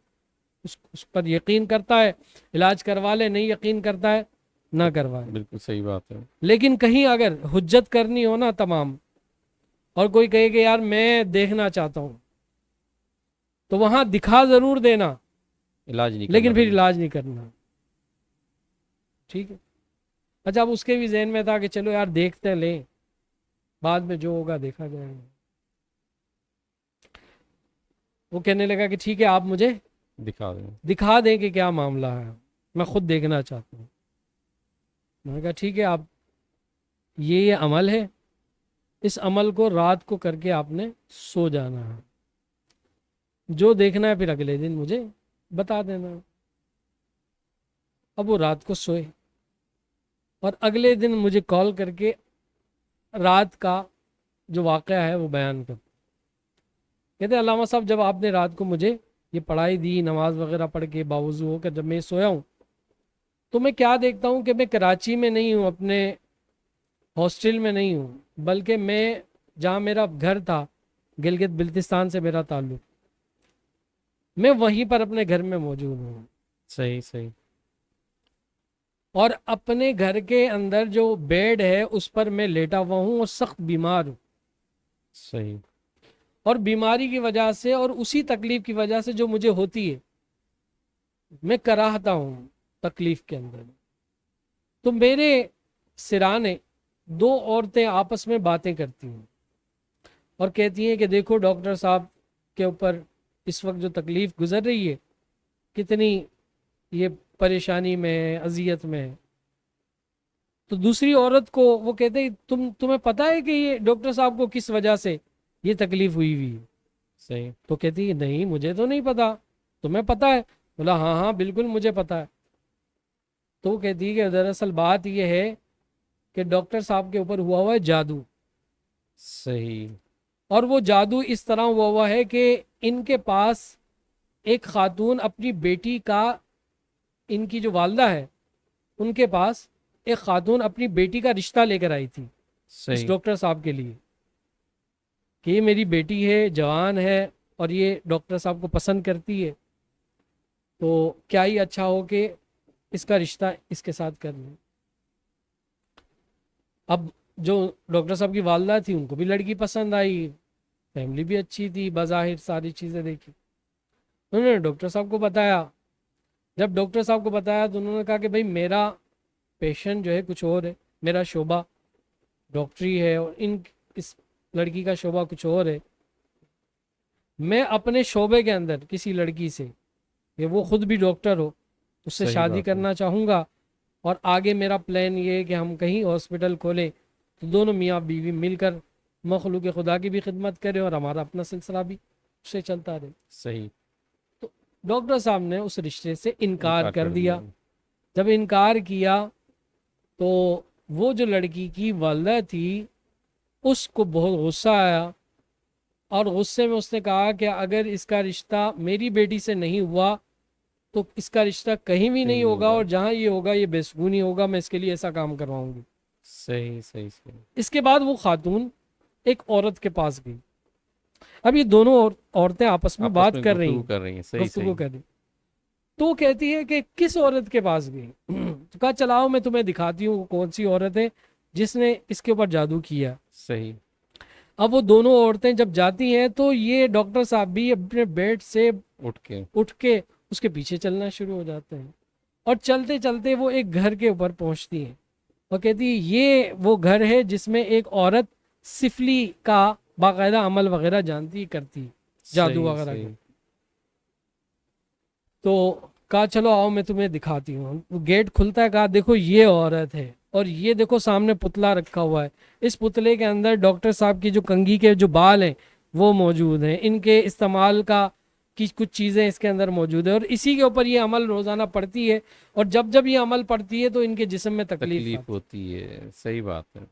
Speaker 2: اس پر یقین کرتا ہے، علاج کروا لے، نہیں یقین کرتا ہے نہ کروائے۔
Speaker 1: بالکل صحیح بات ہے۔
Speaker 2: لیکن کہیں اگر حجت کرنی ہو نا تمام، اور کوئی کہے کہ یار میں دیکھنا چاہتا ہوں، تو وہاں دکھا ضرور دینا
Speaker 1: علاج نہیں
Speaker 2: لیکن
Speaker 1: کرنا
Speaker 2: پھر
Speaker 1: پھر۔
Speaker 2: علاج نہیں کرنا، ٹھیک ہے۔ اچھا اب اس کے بھی ذہن میں تھا کہ چلو یار دیکھتے لیں، بعد میں جو ہوگا دیکھا جائے گا۔ وہ کہنے لگا کہ ٹھیک ہے آپ مجھے
Speaker 1: دکھا دیں۔
Speaker 2: دکھا دیں کہ کیا معاملہ ہے، میں خود دیکھنا چاہتا ہوں۔ میں نے کہا ٹھیک ہے، آپ یہ عمل ہے، اس عمل کو رات کو کر کے آپ نے سو جانا ہے، جو دیکھنا ہے پھر اگلے دن مجھے بتا دینا۔ اب وہ رات کو سوئے اور اگلے دن مجھے کال کر کے رات کا جو واقعہ ہے وہ بیان کر، کہتے ہیں علامہ صاحب جب آپ نے رات کو مجھے یہ پڑھائی دی، نماز وغیرہ پڑھ کے باوضو ہو کر جب میں سویا ہوں تو میں کیا دیکھتا ہوں کہ میں کراچی میں نہیں ہوں، اپنے ہاسٹل میں نہیں ہوں، بلکہ میں جہاں میرا گھر تھا، گلگت بلتستان سے میرا تعلق، میں وہیں پر اپنے گھر میں موجود ہوں،
Speaker 1: صحیح صحیح۔
Speaker 2: اور اپنے گھر کے اندر جو بیڈ ہے اس پر میں لیٹا ہوا ہوں اور سخت بیمار ہوں،
Speaker 1: صحیح۔
Speaker 2: اور بیماری کی وجہ سے اور اسی تکلیف کی وجہ سے جو مجھے ہوتی ہے میں کراہتا ہوں تکلیف کے اندر۔ تو میرے سرانے دو عورتیں آپس میں باتیں کرتی ہیں اور کہتی ہیں کہ دیکھو ڈاکٹر صاحب کے اوپر اس وقت جو تکلیف گزر رہی ہے کتنی یہ پریشانی میں ہے، اذیت میں ہے۔ تو دوسری عورت کو وہ کہتے ہیں تمہیں پتہ ہے کہ یہ ڈاکٹر صاحب کو کس وجہ سے یہ تکلیف ہوئی ہے؟
Speaker 1: صحیح۔
Speaker 2: تو کہتی ہے نہیں مجھے تو نہیں پتا، تمہیں پتا ہے؟ بولا ہاں ہاں بالکل مجھے پتا ہے۔ تو وہ کہتی ہے کہ دراصل بات یہ ہے کہ ڈاکٹر صاحب کے اوپر ہوا ہے جادو،
Speaker 1: صحیح۔
Speaker 2: اور وہ جادو اس طرح ہوا ہے کہ ان کے پاس ایک خاتون اپنی بیٹی کا، ان کی جو والدہ ہے ان کے پاس ایک خاتون اپنی بیٹی کا رشتہ لے کر آئی تھی اس
Speaker 1: صحیح۔
Speaker 2: ڈاکٹر صاحب کے لیے کہ یہ میری بیٹی ہے، جوان ہے اور یہ ڈاکٹر صاحب کو پسند کرتی ہے، تو کیا ہی اچھا ہو کہ اس کا رشتہ اس کے ساتھ کر لیں۔ اب جو ڈاکٹر صاحب کی والدہ تھی ان کو بھی لڑکی پسند آئی، فیملی بھی اچھی تھی، بظاہر ساری چیزیں دیکھی، انہوں نے ڈاکٹر صاحب کو بتایا۔ جب ڈاکٹر صاحب کو بتایا تو انہوں نے کہا کہ بھائی میرا پیشنٹ جو ہے کچھ اور ہے، میرا شعبہ ڈاکٹری ہے اور اس لڑکی کا شعبہ کچھ اور ہے، میں اپنے شعبے کے اندر کسی لڑکی سے کہ وہ خود بھی ڈاکٹر ہو اس سے
Speaker 1: صحیح
Speaker 2: شادی
Speaker 1: بات ہے۔
Speaker 2: کرنا چاہوں گا، اور آگے میرا پلان یہ ہے کہ ہم کہیں ہاسپٹل کھولیں تو دونوں میاں بیوی مل کر مخلوق خدا کی بھی خدمت کریں اور ہمارا اپنا سلسلہ بھی اس سے چلتا رہے۔
Speaker 1: صحیح۔
Speaker 2: تو ڈاکٹر صاحب نے اس رشتے سے انکار کر دیا۔ جب انکار کیا تو وہ جو لڑکی کی والدہ تھی اس کو بہت غصہ آیا، اور غصے میں اس نے کہا کہ اگر اس کا رشتہ میری بیٹی سے نہیں ہوا تو اس کا رشتہ کہیں بھی نہیں ہوگا،
Speaker 1: ہوگا۔
Speaker 2: اور جہاں یہ ہوگا یہ بے سکونی ہوگا، میں اس کے لیے ایسا کام کرواؤں گی۔
Speaker 1: صحیح صحیح صحیح۔
Speaker 2: اس کے بعد وہ خاتون ایک عورت کے پاس گئی۔ اب یہ دونوں عورتیں آپس میں بات کر رہی
Speaker 1: گفتگو
Speaker 2: ہیں،
Speaker 1: کر رہی ہیں، صحیح
Speaker 2: گفتگو
Speaker 1: صحیح۔
Speaker 2: کر رہی، تو وہ کہتی ہے کہ کس عورت کے پاس گئی؟ تو کہا چلاؤ میں تمہیں دکھاتی ہوں کون سی عورت ہے جس نے اس کے اوپر جادو کیا۔
Speaker 1: صحیح۔
Speaker 2: اب وہ دونوں عورتیں جب جاتی ہیں تو یہ ڈاکٹر صاحب بھی اپنے بیڈ سے
Speaker 1: اٹھ کے
Speaker 2: اس کے پیچھے چلنا شروع ہو جاتے ہیں، اور چلتے چلتے وہ ایک گھر کے اوپر پہنچتی ہیں، اور کہتی ہے یہ وہ گھر ہے جس میں ایک عورت سفلی کا باقاعدہ عمل وغیرہ جانتی کرتی، جادو
Speaker 1: صحیح
Speaker 2: وغیرہ
Speaker 1: صحیح۔
Speaker 2: کرتی۔ تو کہا چلو آؤ میں تمہیں دکھاتی ہوں۔ وہ گیٹ کھلتا ہے، کہا دیکھو یہ عورت ہے، اور یہ دیکھو سامنے پتلا رکھا ہوا ہے، اس پتلے کے اندر ڈاکٹر صاحب کی جو کنگھی کے جو بال ہیں وہ موجود ہیں، ان کے استعمال کا کی کچھ چیزیں اس کے اندر موجود ہیں، اور اسی کے اوپر یہ عمل روزانہ پڑتی ہے، اور جب جب یہ عمل پڑتی ہے تو ان کے جسم میں تکلیف
Speaker 1: تکلیف ہوتی ہے، صحیح بات ہے۔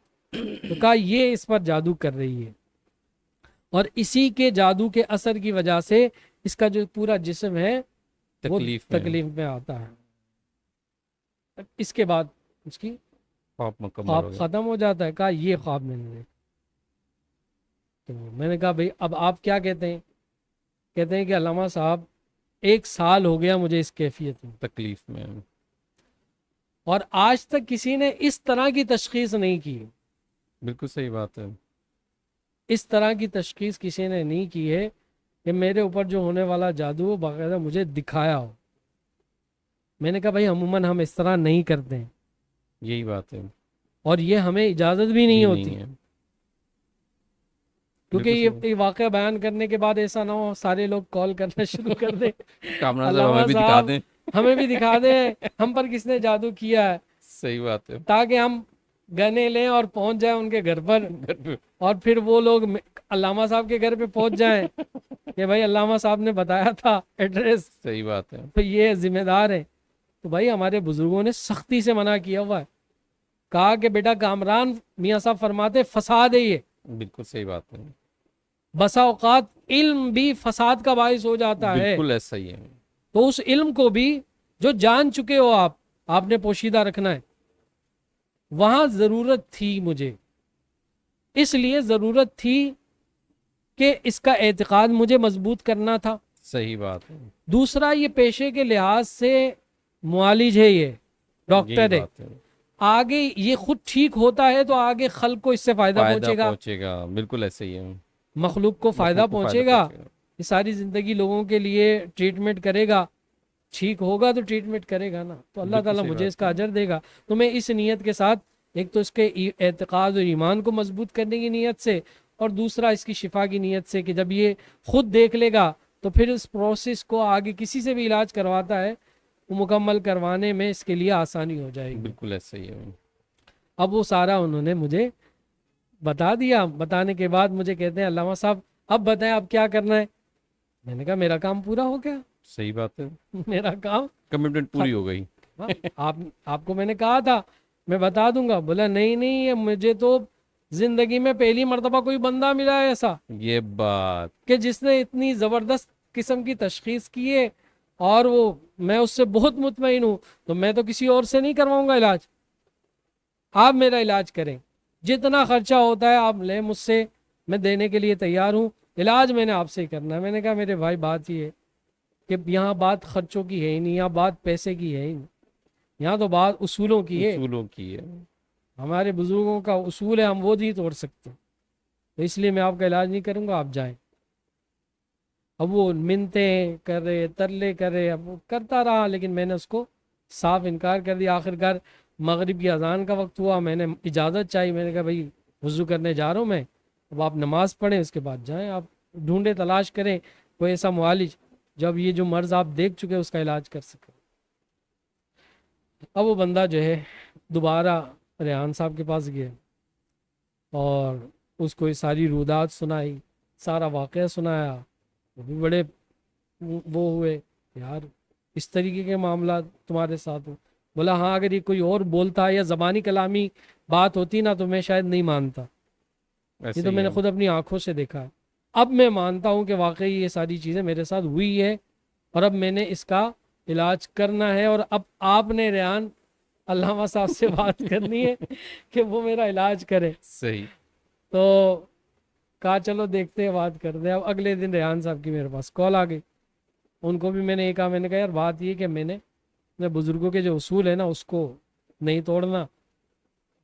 Speaker 2: تو کہا یہ اس پر جادو کر رہی ہے، اور اسی کے جادو کے اثر کی وجہ سے اس کا جو پورا جسم ہے وہ تکلیف میں آتا ہے۔ اس کے بعد اس کی
Speaker 1: خواب مکمل
Speaker 2: خواب
Speaker 1: ہو گیا۔
Speaker 2: ختم ہو جاتا ہے۔ کہا یہ خواب میں نے دیکھا۔ تو میں نے کہا بھئی اب آپ کیا کہتے ہیں؟ کہتے ہیں کہ علامہ صاحب 1 سال ہو گیا مجھے اس کیفیت میں،
Speaker 1: تکلیف میں،
Speaker 2: اور آج تک کسی نے اس طرح کی تشخیص نہیں کی،
Speaker 1: بالکل صحیح بات ہے۔
Speaker 2: اس طرح کی تشخیص کسی نے نہیں کی ہے کہ میرے اوپر جو ہونے والا جادو وہ باقاعدہ مجھے دکھایا ہو۔ میں نے کہا بھائی عموماً ہم اس طرح نہیں کرتے ہیں،
Speaker 1: یہی بات ہے،
Speaker 2: اور یہ ہمیں اجازت بھی نہیں
Speaker 1: یہ
Speaker 2: ہوتی،
Speaker 1: ہے۔
Speaker 2: کیونکہ
Speaker 1: بالکل صحیح۔
Speaker 2: یہ واقعہ بیان کرنے کے بعد ایسا نہ ہو سارے لوگ کال کرنا شروع کر دیں
Speaker 1: کامران صاحب
Speaker 2: علامہ
Speaker 1: ہمیں بھی دکھا
Speaker 2: صاحب
Speaker 1: دیں۔
Speaker 2: ہمیں بھی دکھا دیں ہم پر کس نے جادو کیا ہے،
Speaker 1: صحیح بات ہے۔
Speaker 2: تاکہ ہم گنے لیں اور پہنچ جائیں ان کے گھر پر، اور پھر وہ لوگ علامہ صاحب کے گھر پہ پہنچ جائیں کہ بھائی علامہ صاحب نے بتایا تھا ایڈریس،
Speaker 1: صحیح بات ہے۔
Speaker 2: تو یہ ذمہ دار ہیں۔ تو بھائی ہمارے بزرگوں نے سختی سے منع کیا ہوا ہے، کہا کہ بیٹا کامران میاں صاحب فرماتے فساد ہے یہ،
Speaker 1: بالکل صحیح بات ہے،
Speaker 2: بسا اوقات علم بھی فساد کا باعث ہو جاتا ہے،
Speaker 1: بالکل ایسا ہی ہے۔
Speaker 2: تو اس علم کو بھی جو جان چکے ہو آپ نے پوشیدہ رکھنا ہے۔ وہاں ضرورت تھی مجھے، اس لیے ضرورت تھی کہ اس کا اعتقاد مجھے مضبوط کرنا تھا۔
Speaker 1: صحیح بات ہے،
Speaker 2: دوسرا یہ پیشے کے لحاظ سے معالج ہے، یہ ڈاکٹر
Speaker 1: یہی
Speaker 2: ہے،
Speaker 1: بات ہے۔
Speaker 2: آگے یہ خود ٹھیک ہوتا ہے تو آگے خلق کو اس سے فائدہ پہنچے گا،
Speaker 1: پہنچے گا، بالکل ایسے ہی ہے۔
Speaker 2: مخلوق کو فائدہ
Speaker 1: مخلوق کو
Speaker 2: پہنچے گا، یہ ساری زندگی لوگوں کے لیے ٹریٹمنٹ کرے گا، ٹھیک ہوگا تو ٹریٹمنٹ کرے گا نا، تو اللہ
Speaker 1: بالکل
Speaker 2: تعالیٰ
Speaker 1: صحیح
Speaker 2: مجھے
Speaker 1: بات
Speaker 2: اس کا
Speaker 1: ہے۔
Speaker 2: اجر دے گا۔ تو میں اس نیت کے ساتھ، ایک تو اس کے اعتقاد اور ایمان کو مضبوط کرنے کی نیت سے، اور دوسرا اس کی شفا کی نیت سے کہ جب یہ خود دیکھ لے گا تو پھر اس پروسیس کو آگے کسی سے بھی علاج کرواتا ہے وہ مکمل کروانے میں اس کے لیے آسانی ہو جائے گی۔
Speaker 1: بالکل ایسا ہی ہے۔
Speaker 2: اب وہ سارا انہوں نے مجھے بتا دیا، بتانے کے بعد مجھے کہتے ہیں علامہ صاحب اب بتائیں اب کیا کرنا ہے؟ میں نے کہا میرا کام پورا ہو گیا،
Speaker 1: صحیح بات ہے،
Speaker 2: میرا کام
Speaker 1: کمٹمنٹ پوری ہو گئی۔
Speaker 2: ہاں، آپ کو میں نے کہا تھا میں بتا دوں گا، بولا نہیں یہ مجھے تو زندگی میں پہلی مرتبہ کوئی بندہ ملا ہے ایسا
Speaker 1: یہ بات
Speaker 2: کہ جس نے اتنی زبردست قسم کی تشخیص کی ہے، اور وہ میں اس سے بہت مطمئن ہوں، تو میں تو کسی اور سے نہیں کرواؤں گا علاج، آپ میرا علاج کریں، جتنا خرچہ ہوتا ہے آپ لیں مجھ سے، میں دینے کے لیے تیار ہوں، علاج میں نے آپ سے ہی کرنا ہے۔ میں نے کہا میرے بھائی بات یہ ہے کہ یہاں بات خرچوں کی ہے ہی نہیں، یہاں بات پیسے کی ہے ہی نہیں، یہاں تو بات اصولوں کی ہے،
Speaker 1: اصولوں کی ہے۔
Speaker 2: ہمارے بزرگوں کا اصول ہے، ہم وہ نہیں توڑ سکتے، تو اس لیے میں آپ کا علاج نہیں کروں گا، آپ جائیں۔ اب وہ منتیں کر رہے، ترلے کر رہے، اب وہ کرتا رہا، لیکن میں نے اس کو صاف انکار کر دیا۔ آخرکار مغرب کی اذان کا وقت ہوا، میں نے اجازت چاہی، میں نے کہا بھائی وضو کرنے جا رہا ہوں میں، اب آپ نماز پڑھیں اس کے بعد جائیں، آپ ڈھونڈے تلاش کریں کوئی ایسا معالج جب یہ جو مرض آپ دیکھ چکے اس کا علاج کر سکے۔ اب وہ بندہ جو ہے دوبارہ ریحان صاحب کے پاس گیا اور اس کو یہ ساری رودات سنائی، سارا واقعہ سنایا، وہ بھی بڑے وہ ہوئے یار اس طریقے کے معاملات تمہارے ساتھ ہو۔ بولا ہاں اگر یہ کوئی اور بولتا یا زبانی کلامی بات ہوتی نا تو میں شاید نہیں مانتا،
Speaker 1: ایسے
Speaker 2: یہ تو
Speaker 1: ہی
Speaker 2: میں نے
Speaker 1: ہے۔
Speaker 2: خود اپنی آنکھوں سے دیکھا ہے، اب میں مانتا ہوں کہ واقعی یہ ساری چیزیں میرے ساتھ ہوئی ہے، اور اب میں نے اس کا علاج کرنا ہے، اور اب آپ نے ریحان علامہ صاحب سے بات کرنی ہے کہ وہ میرا علاج کرے.
Speaker 1: صحیح.
Speaker 2: تو کہا چلو دیکھتے ہیں، بات کرتے ہیں. اب اگلے دن ریحان صاحب کی میرے پاس کال آ گئی. ان کو بھی میں نے یہ کہا، میں نے کہا یار بات یہ کہ میں نے اپنے بزرگوں کے جو اصول ہے نا اس کو نہیں توڑنا.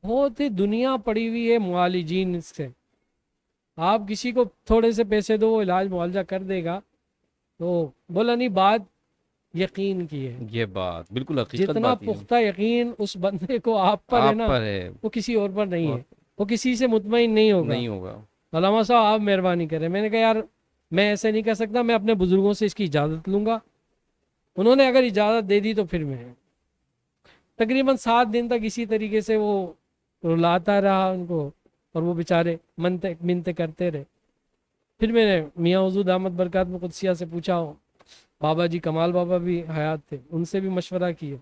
Speaker 2: بہت ہی دنیا پڑی ہوئی ہے معالجین سے، آپ کسی کو تھوڑے سے پیسے دو وہ علاج معالجہ کر دے گا. تو بولا نہیں، بات یقین کی ہے.
Speaker 1: یہ بات بالکل حقیقت
Speaker 2: جتنا
Speaker 1: بات یہ ہے.
Speaker 2: پختہ یقین اس بندے کو آپ پر ہے
Speaker 1: آپ
Speaker 2: نا،
Speaker 1: پر ہے
Speaker 2: وہ کسی اور پر نہیں
Speaker 1: اور
Speaker 2: ہے. وہ کسی سے مطمئن نہیں ہوگا.
Speaker 1: نہیں ہوگا.
Speaker 2: علامہ صاحب آپ مہربانی کریں. میں نے کہا یار میں ایسے نہیں کر سکتا، میں اپنے بزرگوں سے اس کی اجازت لوں گا. انہوں نے اگر اجازت دے دی تو پھر میں تقریباً 7 دن تک اسی طریقے سے وہ رلاتا رہا ان کو، اور وہ بیچارے منتیں کرتے رہے. پھر میں نے میاں حضور دامت برکات قدسیہ سے پوچھا، بابا جی کمال بابا بھی حیات تھے، ان سے بھی مشورہ کیا.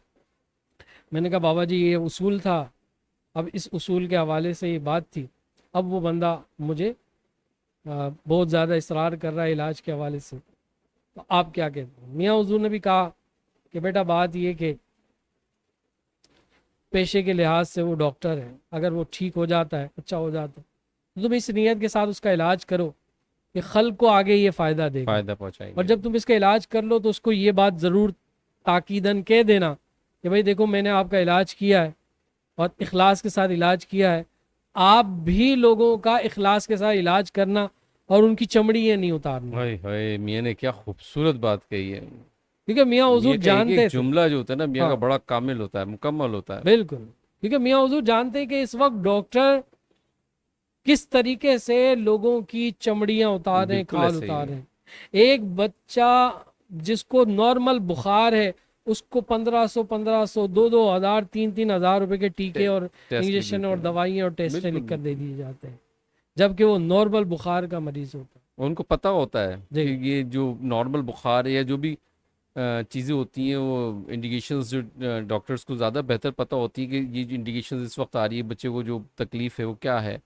Speaker 2: میں نے کہا بابا جی یہ اصول تھا، اب اس اصول کے حوالے سے یہ بات تھی، اب وہ بندہ مجھے بہت زیادہ اصرار کر رہا ہے علاج کے حوالے سے، تو آپ کیا کہتے ہیں؟ میاں حضور نے بھی کہا کہ بیٹا بات یہ کہ پیشے کے لحاظ سے وہ ڈاکٹر ہے، اگر وہ ٹھیک ہو جاتا ہے، اچھا ہو جاتا ہے، تو تم اس نیت کے ساتھ اس کا علاج کرو کہ خلق کو آگے یہ فائدہ دے گا.
Speaker 1: فائدہ پہنچائیں
Speaker 2: اور
Speaker 1: گے.
Speaker 2: جب تم اس کا علاج کر لو تو اس کو یہ بات ضرور تاکیداً کہہ دینا کہ بھائی دیکھو میں نے آپ کا علاج کیا ہے اور اخلاص کے ساتھ علاج کیا ہے، آپ بھی لوگوں کا اخلاص کے ساتھ علاج کرنا اور ان کی چمڑی یہ نہیں اتارنا.
Speaker 1: ہائے ہائے، میاں نے کیا خوبصورت بات کہی ہے.
Speaker 2: کیونکہ میاں حضور
Speaker 1: میاں کا ایک
Speaker 2: جانتے
Speaker 1: ایک
Speaker 2: تھے.
Speaker 1: جملہ جو ہوتا ہے نا میاں کا
Speaker 2: ہاں
Speaker 1: بڑا کامل ہوتا ہے، مکمل ہوتا ہے.
Speaker 2: بالکل، کیونکہ میاں حضور جانتے کہ اس وقت ڈاکٹر کس طریقے سے لوگوں کی چمڑیاں اتار رہے ہیں،
Speaker 1: بالکل
Speaker 2: کھال
Speaker 1: ایسے ہی
Speaker 2: اتار
Speaker 1: ہے.
Speaker 2: رہے ہیں. ایک بچہ جس کو نارمل بخار ہے اس کو 1500 2,000 3,000 روپے کے ٹیکے اور
Speaker 1: ٹیسٹ لکھ
Speaker 2: انجیکشن
Speaker 1: دیتے
Speaker 2: اور
Speaker 1: ہیں.
Speaker 2: دوائیاں اور ٹیسٹیں
Speaker 1: بالکل
Speaker 2: لکھ کر دے
Speaker 1: بالکل.
Speaker 2: دیے جاتے ہیں، جبکہ وہ نارمل بخار کا مریض ہوتا
Speaker 1: ان کو پتہ ہوتا ہے
Speaker 2: جی.
Speaker 1: کہ یہ جو نارمل بخار ہے یا جو بھی چیزیں ہوتی ہیں وہ انڈیکیشنز جو ڈاکٹرز کو زیادہ بہتر پتہ ہوتی ہے کہ یہ جو انڈیکیشنز اس وقت آ رہی ہے بچے کو جو تکلیف ہے وہ کیا ہے،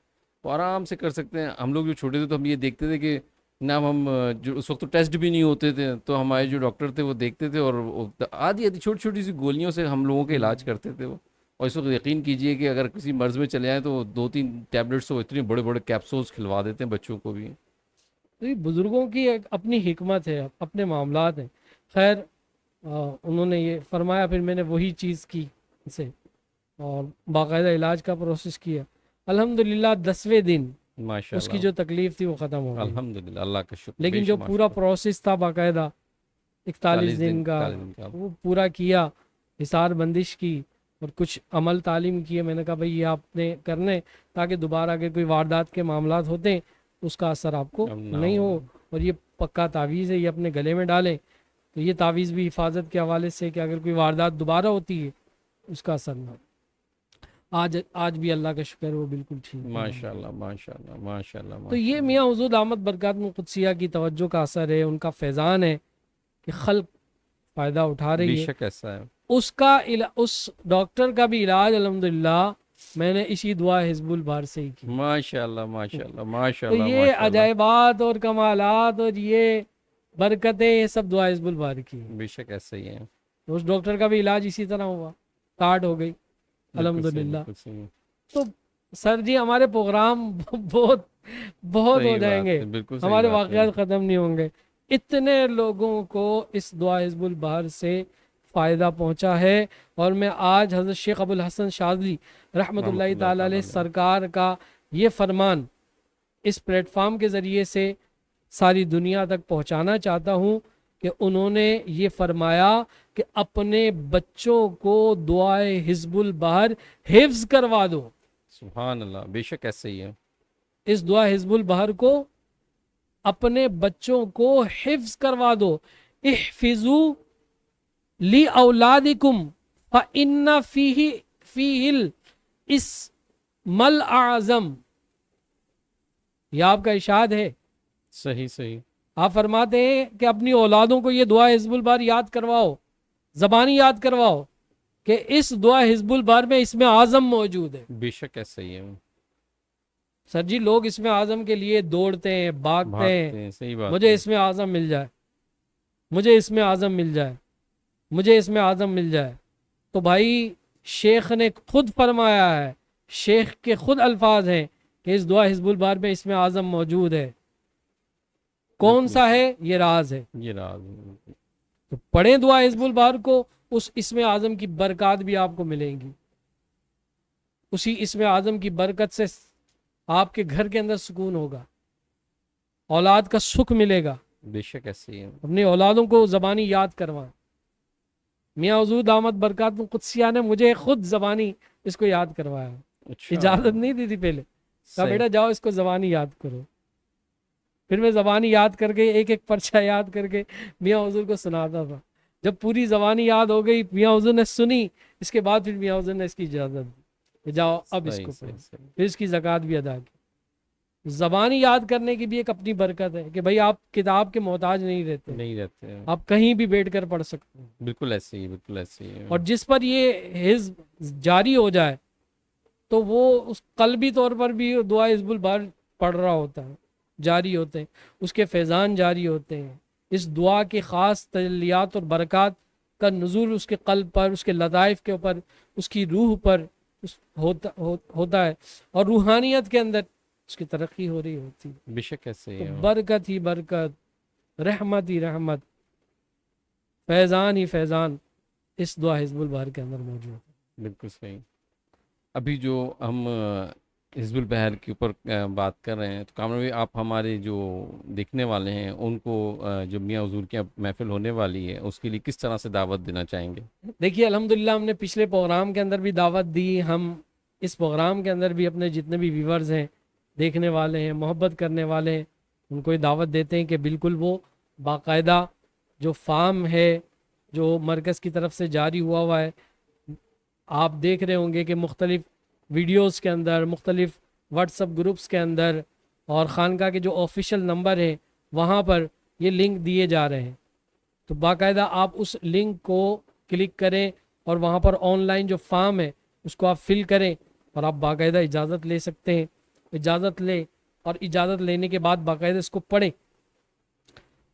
Speaker 1: وہ آرام سے کر سکتے ہیں. ہم لوگ جو چھوٹے تھے تو ہم یہ دیکھتے تھے کہ نہ ہم جو اس وقت تو ٹیسٹ بھی نہیں ہوتے تھے تو ہمارے جو ڈاکٹر تھے وہ دیکھتے تھے اور آدھی چھوٹی چھوٹی سی گولیوں سے ہم لوگوں کے علاج کرتے تھے وہ. اور اس وقت یقین کیجئے کہ اگر کسی مرض میں چلے آئیں تو 2-3 ٹیبلٹس وہ اتنے بڑے بڑے کیپسولز کھلوا دیتے ہیں بچوں کو بھی.
Speaker 2: تو یہ بزرگوں کی ایک اپنی حکمت ہے، اپنے معاملات ہیں. خیر انہوں نے یہ فرمایا، پھر میں نے وہی چیز کی اسے اور باقاعدہ علاج کا پروسیس کیا. الحمدللہ 10ویں دن
Speaker 1: ماشاء
Speaker 2: اس کی
Speaker 1: اللہ.
Speaker 2: جو تکلیف تھی وہ ختم ہو گئی.
Speaker 1: الحمدللہ، اللہ کا شکر.
Speaker 2: لیکن
Speaker 1: بے
Speaker 2: جو
Speaker 1: شمار
Speaker 2: پورا
Speaker 1: شکر.
Speaker 2: پروسیس تھا باقاعدہ 41 دن کا
Speaker 1: 41 دن کا.
Speaker 2: وہ پورا کیا، حصار بندش کی اور کچھ عمل تعلیم کیے. میں نے کہا بھئی یہ آپ نے کرنے تاکہ دوبارہ اگر کوئی واردات کے معاملات ہوتے ہیں اس کا اثر آپ کو نہیں ہو. اور یہ پکا تعویذ ہے، یہ اپنے گلے میں ڈالیں تو یہ تعویذ بھی حفاظت کے حوالے سے کہ اگر کوئی واردات دوبارہ ہوتی ہے اس کا اثر نہ ہو. آج بھی اللہ کا شکر وہ بالکل ٹھیک ہے.
Speaker 1: ماشاء اللہ ماشاء اللہ ماشاء اللہ.
Speaker 2: تو یہ میاں حضور دامت برکات قدسیہ کی توجہ کا اثر ہے، ان کا فیضان ہے کہ خلق فائدہ اٹھا
Speaker 1: بے
Speaker 2: رہی ہے.
Speaker 1: شک ایسا ہے.
Speaker 2: اس ڈاکٹر کا بھی علاج الحمدللہ میں نے اسی دعا حزب البار سے ہی کی.
Speaker 1: ماشاء اللہ ماشاء اللہ ماشاء
Speaker 2: تو
Speaker 1: اللہ
Speaker 2: یہ
Speaker 1: ماشاء اللہ.
Speaker 2: عجائبات اور کمالات اور یہ برکتیں یہ سب دعا حزب البار کی ہیں.
Speaker 1: بے شک ایسا ہی ہے.
Speaker 2: تو اس ڈاکٹر کا بھی علاج اسی طرح ہوا، کارڈ ہو گئی
Speaker 1: بالکل صحیح،
Speaker 2: الحمدللہ.
Speaker 1: بالکل صحیح.
Speaker 2: تو سر جی ہمارے پروگرام بہت بہت ہو
Speaker 1: صحیح
Speaker 2: جائیں
Speaker 1: بات
Speaker 2: گے،
Speaker 1: ہے، بالکل صحیح
Speaker 2: ہمارے
Speaker 1: بات ہے.
Speaker 2: واقعات ختم نہیں ہوں گے. اتنے لوگوں کو اس دعا حزب البہر سے فائدہ پہنچا ہے. اور میں آج حضرت شیخ ابو الحسن شاذلی رحمۃ اللہ تعالی علیہ سرکار کا یہ فرمان اس پلیٹ فارم کے ذریعے سے ساری دنیا تک پہنچانا چاہتا ہوں کہ انہوں نے یہ فرمایا کہ اپنے بچوں کو دعائے حزب البہر حفظ کروا دو.
Speaker 1: سبحان اللہ. بے شک ایسا ہی ہے.
Speaker 2: اس دعا حزب البہر کو اپنے بچوں کو حفظ کروا دو. احفظوا لی اولادکم فإن فیہ الاسم الأعظم. یہ آپ کا ارشاد ہے.
Speaker 1: صحیح صحیح.
Speaker 2: آپ فرماتے ہیں کہ اپنی اولادوں کو یہ دعا حزب البہر یاد کرواؤ، زبانی یاد کرواؤ کہ اس دعا حزب البہر میں اسم اعظم موجود ہے.
Speaker 1: بے شک ایسا ہی ہے.
Speaker 2: سر جی لوگ اسم اعظم کے لیے دوڑتے ہیں، بھاگتے ہیں،
Speaker 1: صحیح بات
Speaker 2: مجھے
Speaker 1: ہے.
Speaker 2: اسم اعظم مل جائے، مجھے اسم اعظم مل جائے. مجھے اسم اعظم مل جائے. تو بھائی شیخ نے خود فرمایا ہے، شیخ کے خود الفاظ ہیں کہ اس دعا حزب البہر میں اسم اعظم موجود ہے. کون سا ہے؟ یہ راز ہے.
Speaker 1: یہ راز.
Speaker 2: تو پڑھیں دعا حزب البہر کو، اس اسم اعظم کی برکات بھی آپ کو ملیں گی. اسی اسم اعظم کی برکت سے آپ کے گھر کے اندر سکون ہوگا، اولاد کا سکھ ملے گا.
Speaker 1: بے شک ایسے ہی ہے.
Speaker 2: اپنی اولادوں کو زبانی یاد کروائیں. میاں حضور دامت برکات قدسیہ نے مجھے خود زبانی اس کو یاد کروایا.
Speaker 1: اچھا.
Speaker 2: اجازت نہیں دی تھی پہلے، کہا بیٹا جاؤ اس کو زبانی یاد کرو. پھر میں زبانی یاد کر کے ایک ایک پرچہ یاد کر کے میاں حضور کو سناتا تھا. جب پوری زبانی یاد ہو گئی، میاں حضور نے سنی، اس کے بعد پھر میاں حضور نے اس کی اجازت دی کہ جاؤ اب اس کو پڑھو. پھر اس کی زکوٰۃ بھی ادا کی. زبانی یاد کرنے کی بھی ایک اپنی برکت ہے کہ بھائی آپ کتاب کے محتاج نہیں رہتے، آپ کہیں بھی بیٹھ کر پڑھ سکتے ہیں.
Speaker 1: بالکل ایسے ہی، بالکل ایسے ہی.
Speaker 2: اور جس پر یہ حزب جاری ہو جائے تو وہ اس قلبی طور پر بھی دعا حزب البہر پڑھ رہا ہوتا ہے، جاری ہوتے ہیں، اس کے فیضان جاری ہوتے ہیں. اس دعا کے خاص تجلیات اور برکات کا نزول اس کے قلب پر، اس کے لطائف کے اوپر، اس کی روح پر ہوتا ہے، اور روحانیت کے اندر اس کی ترقی ہو رہی ہوتی ہے.
Speaker 1: بے شک ایسے ہی.
Speaker 2: برکت ہی برکت، رحمت ہی رحمت، فیضان ہی فیضان اس دعا حزب البہر کے اندر موجود ہے.
Speaker 1: بالکل صحیح. ابھی جو ہم حزب البہر کے اوپر بات کر رہے ہیں، تو کامران بھائی آپ ہمارے جو دیکھنے والے ہیں ان کو جو میاں حضور کی محفل ہونے والی ہے اس کے لیے کس طرح سے دعوت دینا چاہیں گے؟
Speaker 2: دیکھیے الحمدللہ ہم نے پچھلے پروگرام کے اندر بھی دعوت دی، ہم اس پروگرام کے اندر بھی اپنے جتنے بھی ویورز ہیں، دیکھنے والے ہیں، محبت کرنے والے ہیں، ان کو یہ دعوت دیتے ہیں کہ بالکل وہ باقاعدہ جو فارم ہے جو مرکز کی طرف سے جاری ہوا ہے، آپ دیکھ رہے ہوں گے کہ مختلف ویڈیوز کے اندر، مختلف واٹس اپ گروپس کے اندر اور خانقاہ کے جو آفیشیل نمبر ہیں وہاں پر یہ لنک دیے جا رہے ہیں. تو باقاعدہ آپ اس لنک کو کلک کریں اور وہاں پر آن لائن جو فارم ہے اس کو آپ فل کریں اور آپ باقاعدہ اجازت لے سکتے ہیں. اجازت لیں اور اجازت لینے کے بعد باقاعدہ اس کو پڑھیں،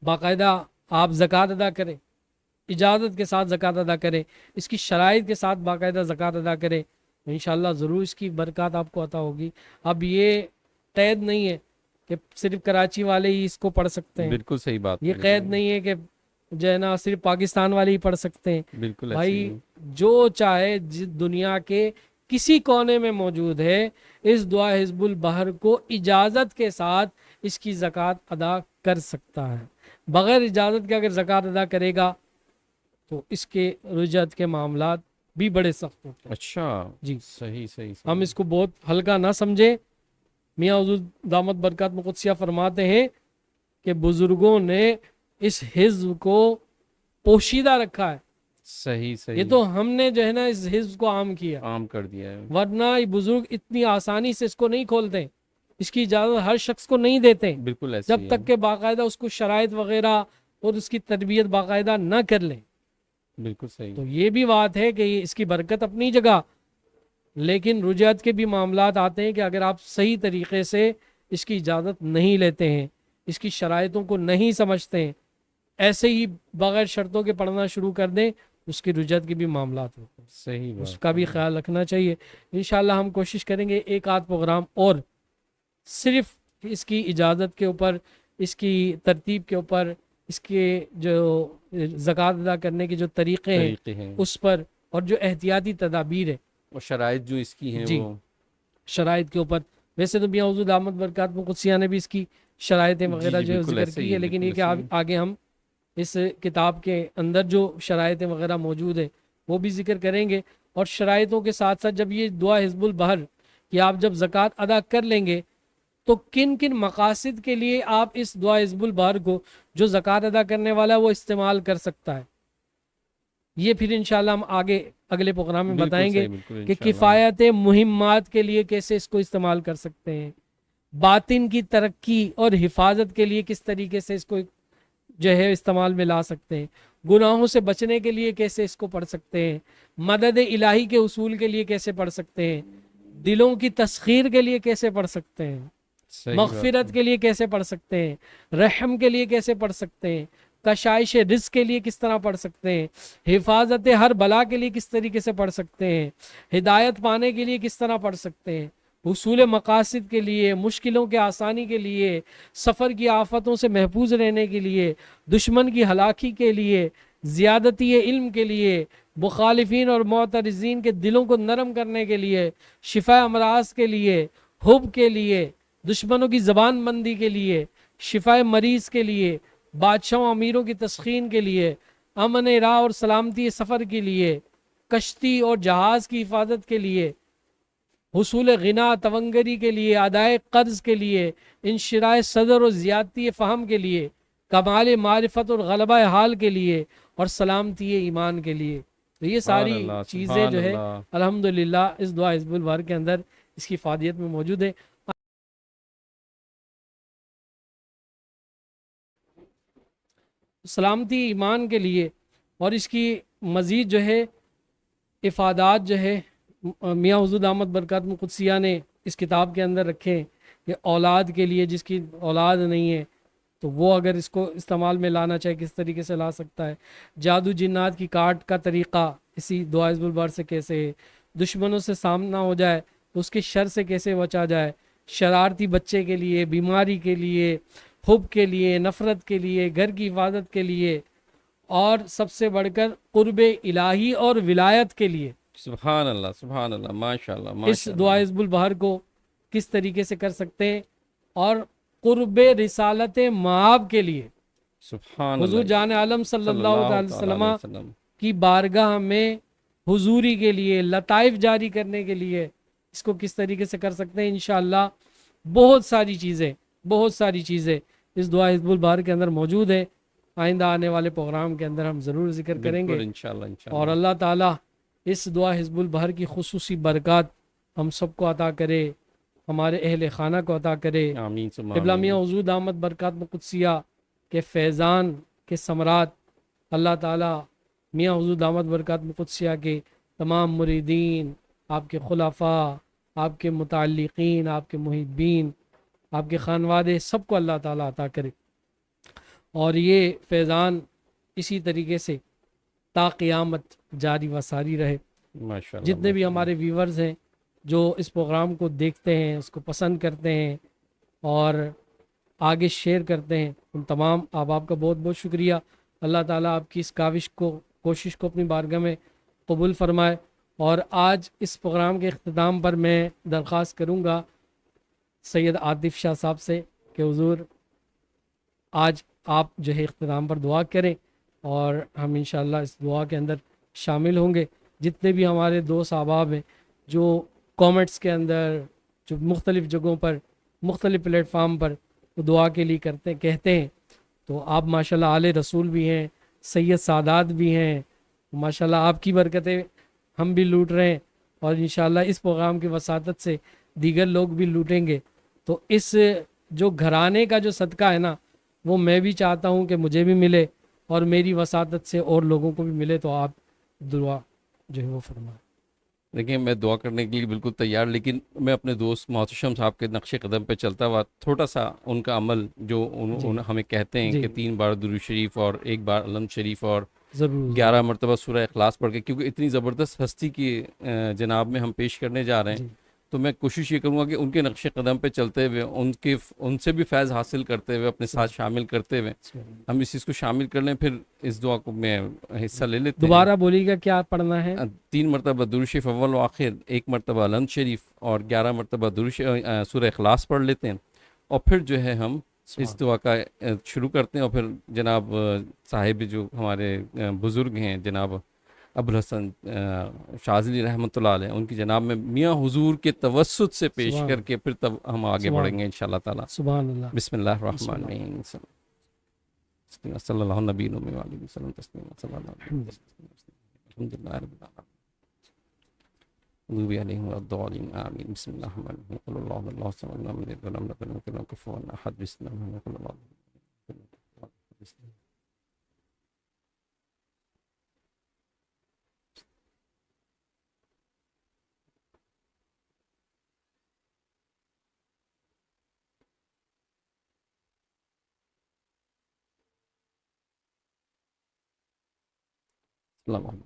Speaker 2: باقاعدہ آپ زکوٰۃ ادا کریں، اجازت کے ساتھ زکوٰۃ ادا کریں، اس کی شرائط کے ساتھ باقاعدہ زکوٰۃ ادا کریں. انشاءاللہ ضرور اس کی برکات آپ کو عطا ہوگی. اب یہ قید نہیں ہے کہ صرف کراچی والے ہی اس کو پڑھ سکتے ہیں.
Speaker 1: بالکل صحیح بات.
Speaker 2: یہ قید نہیں ہے کہ جو ہے نا صرف پاکستان والے ہی پڑھ سکتے ہیں.
Speaker 1: بالکل
Speaker 2: بھائی جو چاہے دنیا کے کسی کونے میں موجود ہے اس دعا حزب البہر کو اجازت کے ساتھ اس کی زکوٰۃ ادا کر سکتا ہے. بغیر اجازت کے اگر زکوٰۃ ادا کرے گا تو اس کے رجعت کے معاملات بھی بڑے سخت ہوتے ہیں.
Speaker 1: اچھا
Speaker 2: جی
Speaker 1: صحیح.
Speaker 2: ہم اس کو بہت ہلکا نہ سمجھیں. میاں حضور دامت برکات قدسیہ فرماتے ہیں کہ بزرگوں نے اس حزب کو پوشیدہ رکھا ہے.
Speaker 1: صحیح.
Speaker 2: یہ تو ہم نے جو ہے نا اس حزب کو عام کیا،
Speaker 1: عام کر دیا ہے،
Speaker 2: ورنہ یہ بزرگ اتنی آسانی سے اس کو نہیں کھولتے، اس کی اجازت ہر شخص کو نہیں دیتے
Speaker 1: بالکل ایسے
Speaker 2: جب تک کہ باقاعدہ اس کو شرائط وغیرہ اور اس کی تربیت باقاعدہ نہ کر لیں.
Speaker 1: بالکل صحیح.
Speaker 2: تو یہ بھی بات ہے کہ اس کی برکت اپنی جگہ، لیکن رجعت کے بھی معاملات آتے ہیں کہ اگر آپ صحیح طریقے سے اس کی اجازت نہیں لیتے ہیں، اس کی شرائطوں کو نہیں سمجھتے ہیں، ایسے ہی بغیر شرطوں کے پڑھنا شروع کر دیں، اس کی رجعت کے بھی معاملات ہوتے ہیں.
Speaker 1: صحیح بات.
Speaker 2: اس کا بھی خیال رکھنا چاہیے. انشاءاللہ ہم کوشش کریں گے ایک آدھ پروگرام اور صرف اس کی اجازت کے اوپر، اس کی ترتیب کے اوپر، اس کے جو زکوٰۃ ادا کرنے کے جو طریقے ہیں اس پر، اور جو احتیاطی تدابیر ہے
Speaker 1: اور شرائط جو اس کی ہیں
Speaker 2: جی
Speaker 1: وہ
Speaker 2: شرائط کے اوپر. ویسے تو میاں حضور دامت برکات قدسیہ نے بھی اس کی شرائطیں وغیرہ جو ذکر کی ہے، لیکن یہ کہ آگے ہم اس کتاب کے اندر جو شرائطیں وغیرہ موجود ہیں وہ بھی ذکر کریں گے. اور شرائطوں کے ساتھ ساتھ جب یہ دعا حزب البہر کہ آپ جب زکوٰۃ ادا کر لیں گے تو کن کن مقاصد کے لیے آپ اس دعا حزب البہر کو جو زکوٰۃ ادا کرنے والا ہے وہ استعمال کر سکتا ہے، یہ پھر انشاءاللہ ہم آگے اگلے پروگرام میں بتائیں گے کہ کفایت مہمات کے لیے کیسے اس کو استعمال کر سکتے ہیں، باطن کی ترقی اور حفاظت کے لیے کس طریقے سے اس کو جو ہے استعمال میں لا سکتے ہیں، گناہوں سے بچنے کے لیے کیسے اس کو پڑھ سکتے ہیں، مدد الہی کے اصول کے لیے کیسے پڑھ سکتے ہیں، دلوں کی تسخیر کے لیے کیسے پڑھ سکتے ہیں، مغفرت کے لیے کیسے پڑھ سکتے ہیں، رحم کے لیے کیسے پڑھ سکتے ہیں، کشائش رزق کے لیے کس طرح پڑھ سکتے ہیں، حفاظت ہر بلا کے لیے کس طریقے سے پڑھ سکتے ہیں، ہدایت پانے کے لیے کس طرح پڑھ سکتے ہیں، حصول مقاصد کے لیے، مشکلوں کے آسانی کے لیے، سفر کی آفتوں سے محفوظ رہنے کے لیے، دشمن کی ہلاکی کے لیے، زیادتی علم کے لیے، مخالفین اور معترضین کے دلوں کو نرم کرنے کے لیے، شفا امراض کے لیے، حب کے لیے، دشمنوں کی زبان بندی کے لیے، شفا مریض کے لیے، بادشاہوں امیروں کی تسخین کے لیے، امن راہ اور سلامتی سفر کے لیے، کشتی اور جہاز کی حفاظت کے لیے، حصول غنا تونگری کے لیے، ادائے قرض کے لیے، انشراح صدر اور زیادتی فہم کے لیے، کمال معرفت اور غلبہ حال کے لیے، اور سلامتی ایمان کے لیے۔ تو یہ
Speaker 1: سبحان
Speaker 2: ساری
Speaker 1: اللہ،
Speaker 2: چیزیں
Speaker 1: سبحان
Speaker 2: جو ہے
Speaker 1: اللہ۔
Speaker 2: الحمدللہ اس دعا حزب البر کے اندر اس کی فادیت میں موجود ہے۔ سلامتی ایمان کے لیے اور اس کی مزید جو ہے افادات جو ہے میاں حضور دامت برکاتہ قدسیہ نے اس کتاب کے اندر رکھے ہیں کہ اولاد کے لیے، جس کی اولاد نہیں ہے تو وہ اگر اس کو استعمال میں لانا چاہے کس طریقے سے لا سکتا ہے، جادو جنات کی کاٹ کا طریقہ اسی دعا حزب البر سے کیسے ہے، دشمنوں سے سامنا ہو جائے تو اس کے شر سے کیسے بچا جائے، شرارتی بچے کے لیے، بیماری کے لیے، حب کے لیے، نفرت کے لیے، گھر کی حفاظت کے لیے، اور سب سے بڑھ کر قرب الہی اور ولایت کے لیے
Speaker 1: سبحان اللہ، سبحان اللہ، ماشاء اللہ،
Speaker 2: اس
Speaker 1: ماشاء
Speaker 2: دعا
Speaker 1: اللہ،
Speaker 2: حزب البہر کو کس طریقے سے کر سکتے ہیں، اور قرب رسالت مآب کے لیے
Speaker 1: سبحان
Speaker 2: حضور
Speaker 1: اللہ،
Speaker 2: جان عالم صلی
Speaker 1: صلی
Speaker 2: اللہ
Speaker 1: اللہ
Speaker 2: تعالی
Speaker 1: تعالیٰ
Speaker 2: وسلم
Speaker 1: علیہ وسلم۔
Speaker 2: کی بارگاہ میں حضوری کے لیے، لطائف جاری کرنے کے لیے اس کو کس طریقے سے کر سکتے ہیں۔ انشاءاللہ بہت ساری چیزیں اس دعا حزب البہر کے اندر موجود ہیں، آئندہ آنے والے پروگرام کے اندر ہم ضرور ذکر کریں گے،
Speaker 1: بالکل، انشاءاللہ،
Speaker 2: اور
Speaker 1: انشاءاللہ۔
Speaker 2: اللہ تعالیٰ اس دعا حزب البہر کی خصوصی برکات ہم سب کو عطا کرے، ہمارے اہل خانہ کو عطا کرے۔
Speaker 1: آمین ثم
Speaker 2: قبلہ
Speaker 1: آمین۔
Speaker 2: میاں حضور دامت برکات قدسیہ کے فیضان کے ثمرات اللہ تعالیٰ میاں حضور دامت برکات قدسیہ کے تمام مریدین، آپ کے خلفاء، آپ کے متعلقین، آپ کے محبین، آپ کے خانوادے سب کو اللہ تعالیٰ عطا کرے، اور یہ فیضان اسی طریقے سے تا قیامت جاری و ساری رہے۔
Speaker 1: ماشاءاللہ،
Speaker 2: جتنے بھی
Speaker 1: ماشاءاللہ۔
Speaker 2: ہمارے ویورز ہیں جو اس پروگرام کو دیکھتے ہیں، اس کو پسند کرتے ہیں اور آگے شیئر کرتے ہیں، ان تمام احباب کا بہت بہت شکریہ۔ اللہ تعالیٰ آپ کی اس کوشش کو اپنی بارگاہ میں قبول فرمائے۔ اور آج اس پروگرام کے اختتام پر میں درخواست کروں گا سید عاطف شاہ صاحب سے کہ حضور آج آپ جو ہے اختتام پر دعا کریں، اور ہم انشاءاللہ اس دعا کے اندر شامل ہوں گے۔ جتنے بھی ہمارے دوست احباب ہیں جو کومنٹس کے اندر، جو مختلف جگہوں پر، مختلف پلیٹ فارم پر دعا کے لیے کہتے ہیں، تو آپ ماشاءاللہ آل رسول بھی ہیں، سید سادات بھی ہیں، ماشاءاللہ آپ کی برکتیں ہم بھی لوٹ رہے ہیں، اور انشاءاللہ اس پروگرام کی وساطت سے دیگر لوگ بھی لوٹیں گے۔ تو اس جو گھرانے کا جو صدقہ ہے نا، وہ میں بھی چاہتا ہوں کہ مجھے بھی ملے اور میری وساطت سے اور لوگوں کو بھی ملے، تو آپ دعا جو ہے وہ فرمائیں۔
Speaker 1: دیکھیں، میں دعا کرنے کے لیے بالکل تیار، لیکن میں اپنے دوست محتشم صاحب کے نقش قدم پہ چلتا ہوا تھوڑا سا ان کا عمل جو
Speaker 2: جی
Speaker 1: ہمیں کہتے ہیں
Speaker 2: جی
Speaker 1: کہ 3 بار درود شریف اور 1 بار علم شریف اور
Speaker 2: ضرور
Speaker 1: 11 مرتبہ سورہ اخلاص پڑھ کے، کیونکہ اتنی زبردست ہستی کی جناب میں ہم پیش کرنے جا رہے ہیں،
Speaker 2: جی
Speaker 1: تو میں کوشش یہ کروں گا کہ ان کے نقش قدم پہ چلتے ہوئے ان سے بھی فیض حاصل کرتے ہوئے اپنے ساتھ شامل کرتے ہوئے ہم اس چیز کو شامل کر لیں، پھر اس دعا کو میں حصہ لے لیتے ہیں۔
Speaker 2: دوبارہ بولیے گا کیا پڑھنا ہے؟
Speaker 1: 3 مرتبہ درود شریف اول و آخر، 1 مرتبہ علم شریف اور 11 مرتبہ سورہ اخلاص پڑھ لیتے ہیں، اور پھر جو ہے ہم اس دعا کا شروع کرتے ہیں، اور پھر جناب صاحب جو ہمارے بزرگ ہیں جناب ابوالحسن شاذلی رحمۃ اللہ علیہ، ان کی جناب میں میاں حضور کے توسط سے پیش
Speaker 2: سبحان
Speaker 1: کر کے پھر تب ہم آگے
Speaker 2: سبحان
Speaker 1: بڑھیں گے انشاءاللہ تعالی۔
Speaker 2: سبحان اللہ،
Speaker 1: بسم اللہ
Speaker 2: بسم
Speaker 1: الرحمن
Speaker 2: اللہ،
Speaker 1: الرحیم، صلی اللہ نبی علیہ وسلم تسلیما، صلی اللہ علیہ
Speaker 2: الحمد
Speaker 1: وسلم، الحمد للہ رب العالمین، غضب علیہم ولا الضالین، آمین۔ بسم اللہ الرحمن الرحیم، قل اللہ احد اللہ الصمد لم یلد ولم یولد ولم یکن له کفوا احد، بسم اللہ الرحمن الرحیم، قل اللہ احد اللہ الصمد لم یلد السلام علیکم۔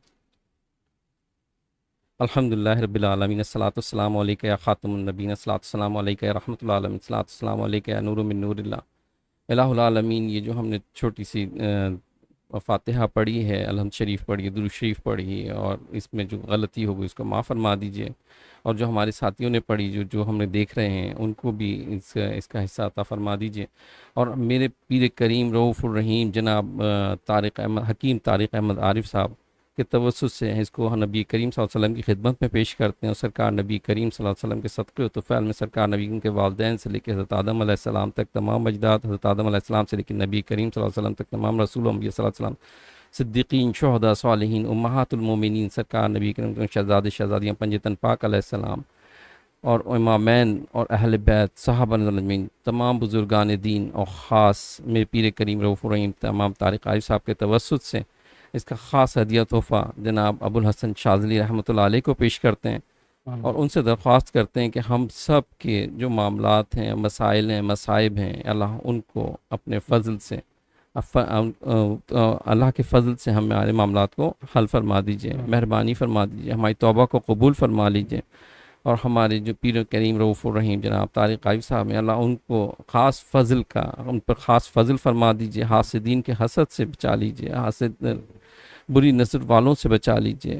Speaker 1: الحمدللہ رب العالمین، الصلاۃ والسلام علیکہ یا خاتم النبین، الصلاۃ والسلام علیکہ یا رحمۃ اللہ عالمین، الصلاۃ والسلام علیکہ یا نور من نور اللہ الہ العالمین۔ یہ جو ہم نے چھوٹی سی فاتحہ پڑھی ہے، الحمد شریف پڑھی ہے، درود شریف پڑھی ہے، اور اس میں جو غلطی ہوگی اس کو معاف فرما دیجئے، اور جو ہمارے ساتھیوں نے پڑھی، جو ہم نے دیکھ رہے ہیں، ان کو بھی اس کا حصہ عطا فرما دیجئے۔ اور میرے پیر کریم رؤوف الرحیم جناب طارق احمد حکیم طارق احمد عارف صاحب کے توسط سے اس کو نبی کریم صلی اللہ علیہ وسلم کی خدمت میں پیش کرتے ہیں، اور سرکار نبی کریم صلی اللہ علیہ وسلم کے صدقے و طفیل میں سرکار نبی کے والدین سے لے کے حضرت آدم علیہ السلام تک تمام اجداد، حضرت آدم علیہ السلام سے لے کے نبی کریم صلی اللہ علیہ وسلم تک تمام رسول انبیاء صلی اللہ علیہ وسلم، صدیقین، شہداء، صالحین، امہات المومنین، سرکار نبی کریم کے شہزادے شہزادیاں پنجتن پاک علیہ السلام، اور امامین اور اہل بیت صحابہ اجمعین، تمام بزرگان دین، اور خاص میرے پیر کریم رؤوف الرحیم تمام طارق عارف صاحب کے توسط سے اس کا خاص ہدیہ تحفہ جناب ابو الحسن شاذلی رحمۃ اللہ علیہ کو پیش کرتے ہیں، اور ان سے درخواست کرتے ہیں کہ ہم سب کے جو معاملات ہیں، مسائل ہیں، مصائب ہیں، اللہ ان کو اپنے فضل سے اللہ کے فضل سے ہمارے معاملات کو حل فرما دیجئے، مہربانی فرما دیجئے، ہماری توبہ کو قبول فرما لیجئے، اور ہمارے جو پیر کریم رؤوف الرحیم جناب طارق عارف صاحب ہیں، اللہ ان کو خاص فضل کا، ان پر خاص فضل فرما دیجئے، حاسدین کے حسد سے بچا لیجئے، حاسد بری نظر والوں سے بچا لیجئے،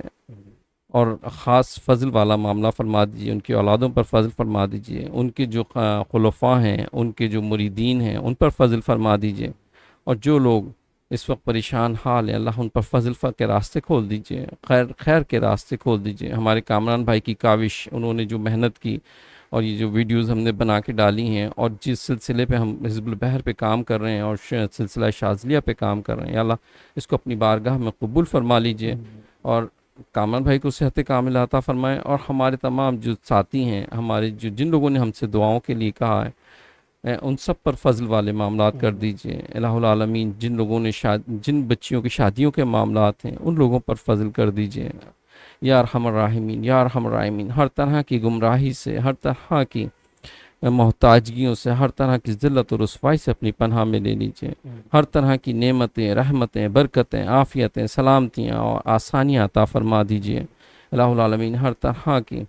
Speaker 1: اور خاص فضل والا معاملہ فرما دیجئے، ان کی اولادوں پر فضل فرما دیجئے، ان کے جو خلفاء ہیں، ان کے جو مریدین ہیں، ان پر فضل فرما دیجئے، اور جو لوگ اس وقت پریشان حال ہیں، اللہ ان پر فضل کے راستے کھول دیجئے، خیر کے راستے کھول دیجئے۔ ہمارے کامران بھائی کی کاوش، انہوں نے جو محنت کی اور یہ جو ویڈیوز ہم نے بنا کے ڈالی ہیں، اور جس سلسلے پہ ہم حزب البحر پہ کام کر رہے ہیں اور سلسلہ شاذلیہ پہ کام کر رہے ہیں، یا اللہ اس کو اپنی بارگاہ میں قبول فرما لیجئے، اور کامران بھائی کو صحت کاملہ عطا فرمائیں، اور ہمارے تمام جو ساتھی ہیں، ہمارے جن لوگوں نے ہم سے دعاؤں کے لیے کہا ہے، ان سب پر فضل والے معاملات کر دیجئے الہ العالمین۔ جن لوگوں نے جن بچیوں کی شادیوں کے معاملات ہیں، ان لوگوں پر فضل کر دیجئے یا ارحم الراحمین، یا ارحم الراحمین۔ ہر طرح کی گمراہی سے، ہر طرح کی محتاجگیوں سے، ہر طرح کی ذلت و رسوائی سے اپنی پناہ میں لے لیجئے۔ ہر طرح کی نعمتیں، رحمتیں، برکتیں، عافیتیں، سلامتیاں اور آسانیاں عطا فرما دیجئے الہ العالمین۔ ہر طرح کی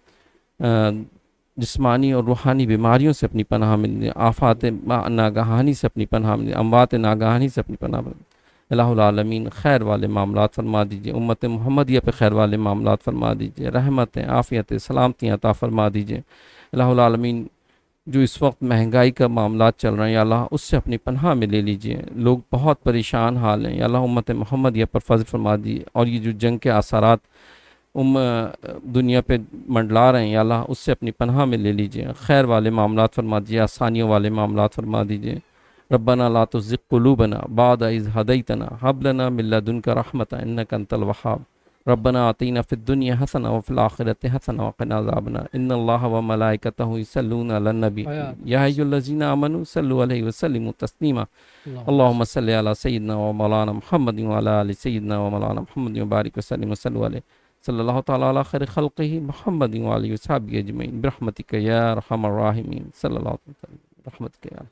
Speaker 1: جسمانی اور روحانی بیماریوں سے اپنی پناہ میں لے، آفات ناگہانی سے اپنی پناہ میں لے، اموات ناگہانی سے اپنی پناہ میں لے الہ العالمین۔ خیر والے معاملات فرما دیجئے، امت محمدیہ پہ خیر والے معاملات فرما دیجئے، رحمتیں، عافیتیں، سلامتیاں عطا فرما دیجئے الہ العالمین۔ جو اس وقت مہنگائی کا معاملات چل رہے ہیں، یا اللہ اس سے اپنی پناہ میں لے لیجئے، لوگ بہت پریشان حال ہیں، یا اللہ امت محمدیہ پر فضل فرما دیجئے، اور یہ جو جنگ کے اثرات دنیا پہ منڈلا رہے ہیں، یا اللہ اس سے اپنی پناہ میں لے لیجئے، خیر والے معاملات فرما دیجئے، آسانیوں والے معاملات فرما دیجئے۔ ربنا لا تزغ قلوبنا بعد اذ هديتنا هب لنا من لدنك رحمة انك انت الوهاب ربنا آتنا في الدنيا حسنة وفي الآخرة حسنة وقنا عذاب النار ان الله وملائكته يصلون على النبي يا أيها الذين آمنوا صلوا عليه وسلموا تسليما اللهم صل على سيدنا ومولانا محمد وعلى آل سيدنا ومولانا محمد وبارك وسلم وصلوا عليه صلی اللہ تعالیٰ علی خیر خلقہ محمد وآلہ وصحبہ اجمعین برحمتک یا ارحم الراحمین صلی اللہ تعالیٰ برحمتک یا